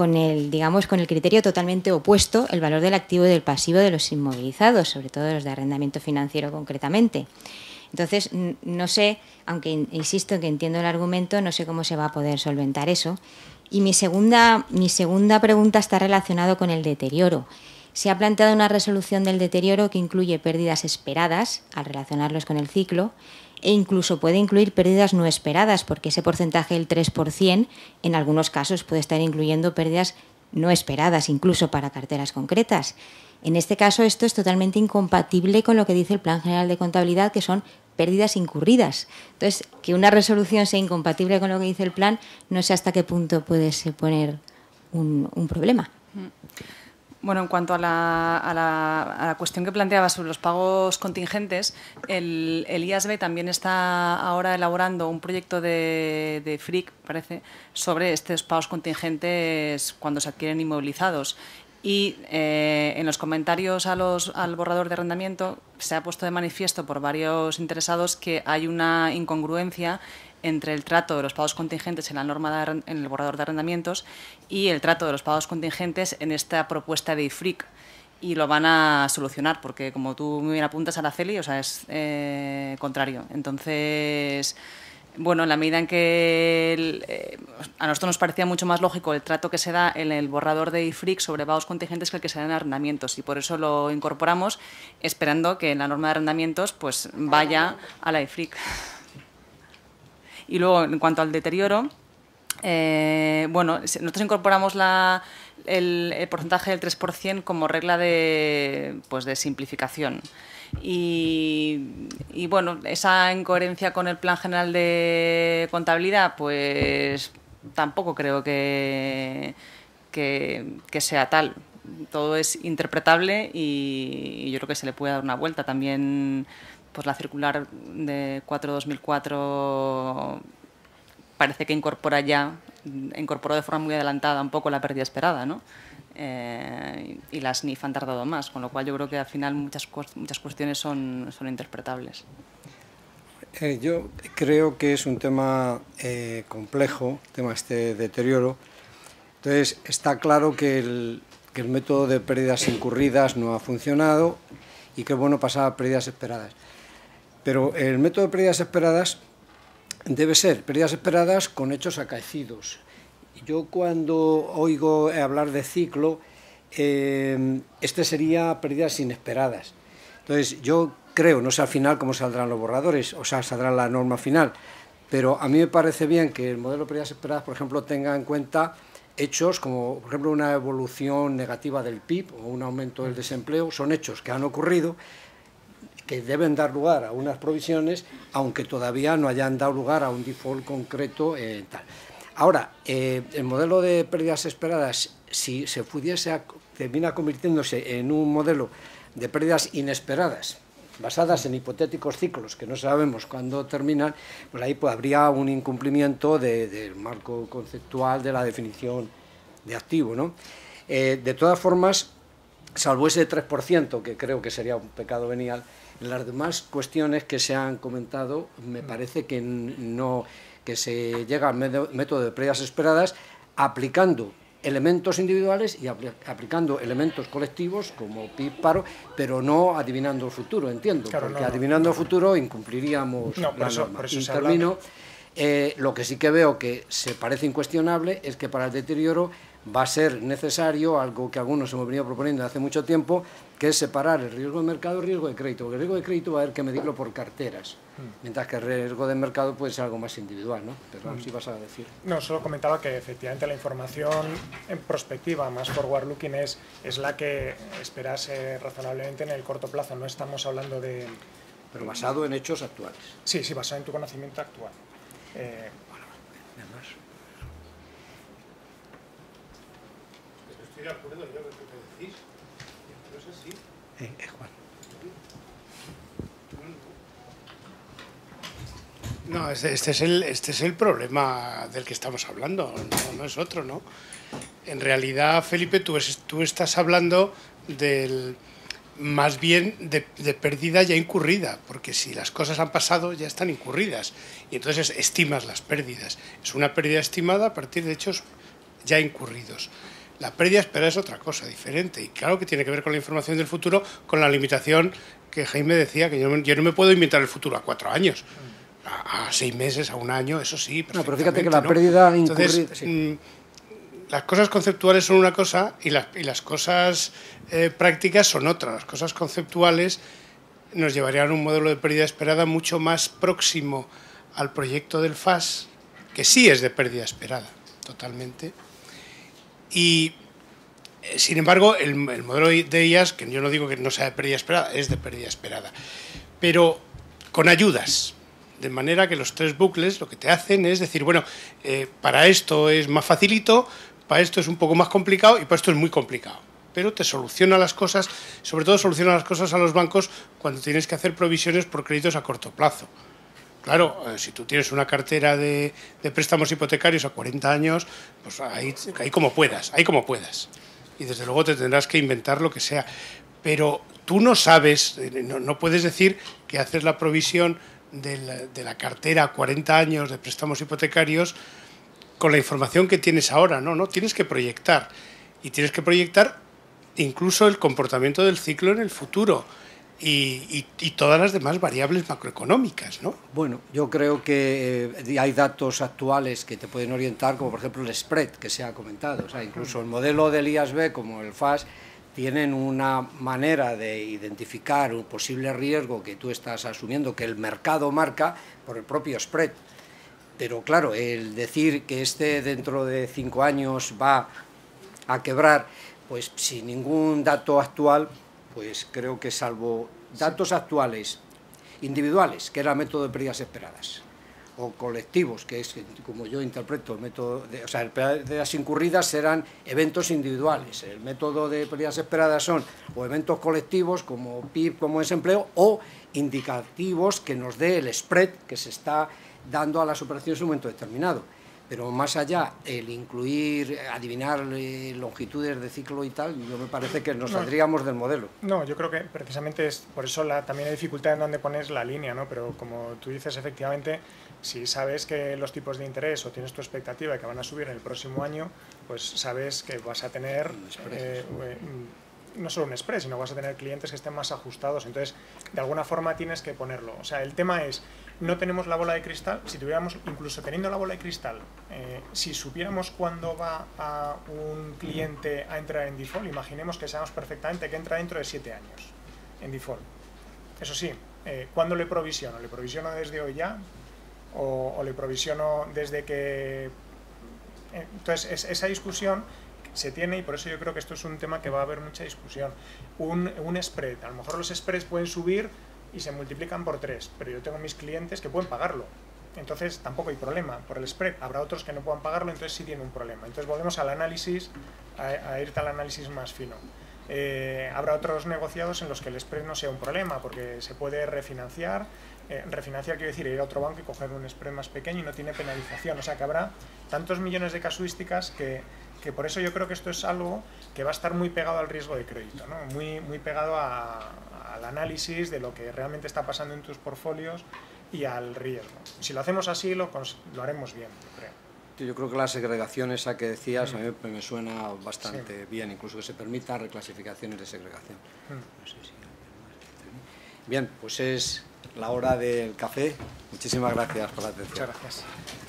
criterio totalmente opuesto, el valor del activo y del pasivo de los inmovilizados, sobre todo los de arrendamiento financiero concretamente. Entonces, no sé, aunque insisto en que entiendo el argumento, no sé cómo se va a poder solventar eso. Y mi segunda pregunta está relacionada con el deterioro. Se ha planteado una resolución del deterioro que incluye pérdidas esperadas, al relacionarlos con el ciclo, e incluso puede incluir pérdidas no esperadas, porque ese porcentaje del 3% en algunos casos puede estar incluyendo pérdidas no esperadas, incluso para carteras concretas. En este caso, esto es totalmente incompatible con lo que dice el Plan General de Contabilidad, que son pérdidas incurridas. Entonces, que una resolución sea incompatible con lo que dice el plan, no sé hasta qué punto puede suponer un problema. Bueno, en cuanto a la cuestión que planteaba sobre los pagos contingentes, el IASB también está ahora elaborando un proyecto de FRIC, parece, sobre estos pagos contingentes cuando se adquieren inmovilizados. Y en los comentarios al borrador de arrendamiento se ha puesto de manifiesto por varios interesados que hay una incongruencia entre el trato de los pagos contingentes en la norma en el borrador de arrendamientos y el trato de los pagos contingentes en esta propuesta de IFRIC. Y lo van a solucionar porque, como tú muy bien apuntas, Araceli, o sea, es contrario. Entonces, bueno, en la medida en que a nosotros nos parecía mucho más lógico el trato que se da en el borrador de IFRIC sobre pagos contingentes que el que se da en arrendamientos, y por eso lo incorporamos, esperando que en la norma de arrendamientos pues vaya a la IFRIC. Y luego, en cuanto al deterioro, bueno, nosotros incorporamos el porcentaje del 3% como regla de simplificación. Y bueno, esa incoherencia con el Plan General de Contabilidad, pues tampoco creo que sea tal. Todo es interpretable y yo creo que se le puede dar una vuelta. También pues la circular de 4/2004 parece que incorporó de forma muy adelantada un poco la pérdida esperada, ¿no? y las NIF han tardado más, con lo cual yo creo que al final muchas cuestiones son interpretables. Yo creo que es un tema complejo, el tema este deterioro. Entonces, está claro que el método de pérdidas incurridas no ha funcionado y que es bueno pasar a pérdidas esperadas. Pero el método de pérdidas esperadas debe ser pérdidas esperadas con hechos acaecidos. Yo cuando oigo hablar de ciclo, este sería pérdidas inesperadas. Entonces, yo creo, no sé al final cómo saldrán los borradores, o sea, saldrá la norma final, pero a mí me parece bien que el modelo de pérdidas esperadas, por ejemplo, tenga en cuenta hechos como, por ejemplo, una evolución negativa del PIB o un aumento del desempleo. Son hechos que han ocurrido, que deben dar lugar a unas provisiones, aunque todavía no hayan dado lugar a un default concreto. Tal. Ahora, el modelo de pérdidas esperadas, si se pudiese, termina convirtiéndose en un modelo de pérdidas inesperadas, basadas en hipotéticos ciclos que no sabemos cuándo terminan, pues ahí pues habría un incumplimiento del marco conceptual de la definición de activo, ¿no? De todas formas, salvo ese 3%, que creo que sería un pecado venial, en las demás cuestiones que se han comentado, me parece que no, que se llega al método de pérdidas esperadas aplicando elementos individuales y aplicando elementos colectivos como PIB, paro, pero no adivinando el futuro, entiendo, claro, porque adivinando el futuro incumpliríamos la norma. Y termino, lo que sí que veo que se parece incuestionable es que para el deterioro va a ser necesario algo que algunos hemos venido proponiendo hace mucho tiempo, que es separar el riesgo de mercado y el riesgo de crédito, porque el riesgo de crédito va a haber que medirlo por carteras, mientras que el riesgo de mercado puede ser algo más individual, ¿no? Perdón, ¿sí vas a decir? No, solo comentaba que efectivamente la información en prospectiva, más forward-looking, es la que esperase razonablemente en el corto plazo. No estamos hablando de... Pero basado en hechos actuales. Sí, sí, basado en tu conocimiento actual. Estoy de acuerdo yo con lo que decís. No es así. Juan. No, este es el problema del que estamos hablando, no es otro, ¿no? En realidad, Felipe, tú estás hablando más bien de pérdida ya incurrida, porque si las cosas han pasado ya están incurridas y entonces estimas las pérdidas. Es una pérdida estimada a partir de hechos ya incurridos. La pérdida esperada es otra cosa, diferente, y claro que tiene que ver con la información del futuro, con la limitación que Jaime decía, que yo no me puedo inventar el futuro a 4 años. A 6 meses, a 1 año, eso sí. No, pero fíjate que la pérdida incurrida... Entonces, sí. Las cosas conceptuales son una cosa y las cosas prácticas son otra. Las cosas conceptuales nos llevarían a un modelo de pérdida esperada mucho más próximo al proyecto del FAS, que sí es de pérdida esperada, totalmente. Y, sin embargo, el modelo de IAS, que yo no digo que no sea de pérdida esperada, es de pérdida esperada, pero con ayudas. De manera que los 3 bucles lo que te hacen es decir, bueno, para esto es más facilito, para esto es un poco más complicado y para esto es muy complicado. Pero te soluciona las cosas, sobre todo soluciona las cosas a los bancos cuando tienes que hacer provisiones por créditos a corto plazo. Claro, si tú tienes una cartera de préstamos hipotecarios a 40 años, pues ahí como puedas, Y desde luego te tendrás que inventar lo que sea. Pero tú no sabes, no puedes decir que haces la provisión de la cartera a 40 años de préstamos hipotecarios con la información que tienes ahora, no, tienes que proyectar, y tienes que proyectar incluso el comportamiento del ciclo en el futuro y todas las demás variables macroeconómicas, ¿no? Bueno, yo creo que hay datos actuales que te pueden orientar, como por ejemplo el spread que se ha comentado, o sea, incluso el modelo del IASB como el FAS tienen una manera de identificar un posible riesgo que tú estás asumiendo, que el mercado marca por el propio spread. Pero claro, el decir que dentro de 5 años va a quebrar, pues sin ningún dato actual, pues creo que salvo datos actuales individuales, que era el método de pérdidas esperadas, o colectivos, que es como yo interpreto el método, o sea, pérdidas incurridas serán eventos individuales, el método de pérdidas esperadas son o eventos colectivos como PIB, como desempleo, o indicativos que nos dé el spread que se está dando a las operaciones en un momento determinado. Pero más allá, el incluir, adivinar longitudes de ciclo y tal, yo me parece que nos saldríamos del modelo. No, yo creo que precisamente es por eso también hay dificultad en donde pones la línea, ¿no? Pero como tú dices, efectivamente, si sabes que los tipos de interés o tienes tu expectativa de que van a subir en el próximo año, pues sabes que vas a tener no solo un spread, sino vas a tener clientes que estén más ajustados. Entonces, de alguna forma tienes que ponerlo. O sea, el tema es, no tenemos la bola de cristal. Si tuviéramos, incluso teniendo la bola de cristal, si supiéramos cuándo va a un cliente a entrar en default, imaginemos que sabemos perfectamente que entra dentro de 7 años en default. Eso sí, ¿cuándo le provisiono? ¿Le provisiono desde hoy ya? ¿O le provisiono desde que...? Entonces, esa discusión se tiene, y por eso yo creo que esto es un tema que va a haber mucha discusión. Un spread, a lo mejor los spreads pueden subir y se multiplican por 3, pero yo tengo mis clientes que pueden pagarlo, entonces tampoco hay problema por el spread. Habrá otros que no puedan pagarlo, entonces sí tiene un problema. Entonces volvemos al análisis, a irte al análisis más fino. Habrá otros negociados en los que el spread no sea un problema, porque se puede refinanciar. Refinanciar quiere decir ir a otro banco y coger un spread más pequeño y no tiene penalización. O sea que habrá tantos millones de casuísticas que por eso yo creo que esto es algo que va a estar muy pegado al riesgo de crédito, ¿no? Muy pegado al análisis de lo que realmente está pasando en tus portfolios y al riesgo. Si lo hacemos así, lo haremos bien, yo creo. Yo creo que la segregación esa que decías a mí me suena bastante bien, incluso que se permita reclasificaciones de segregación. No sé si... Bien, pues es la hora del café. Muchísimas gracias por la atención. Muchas gracias.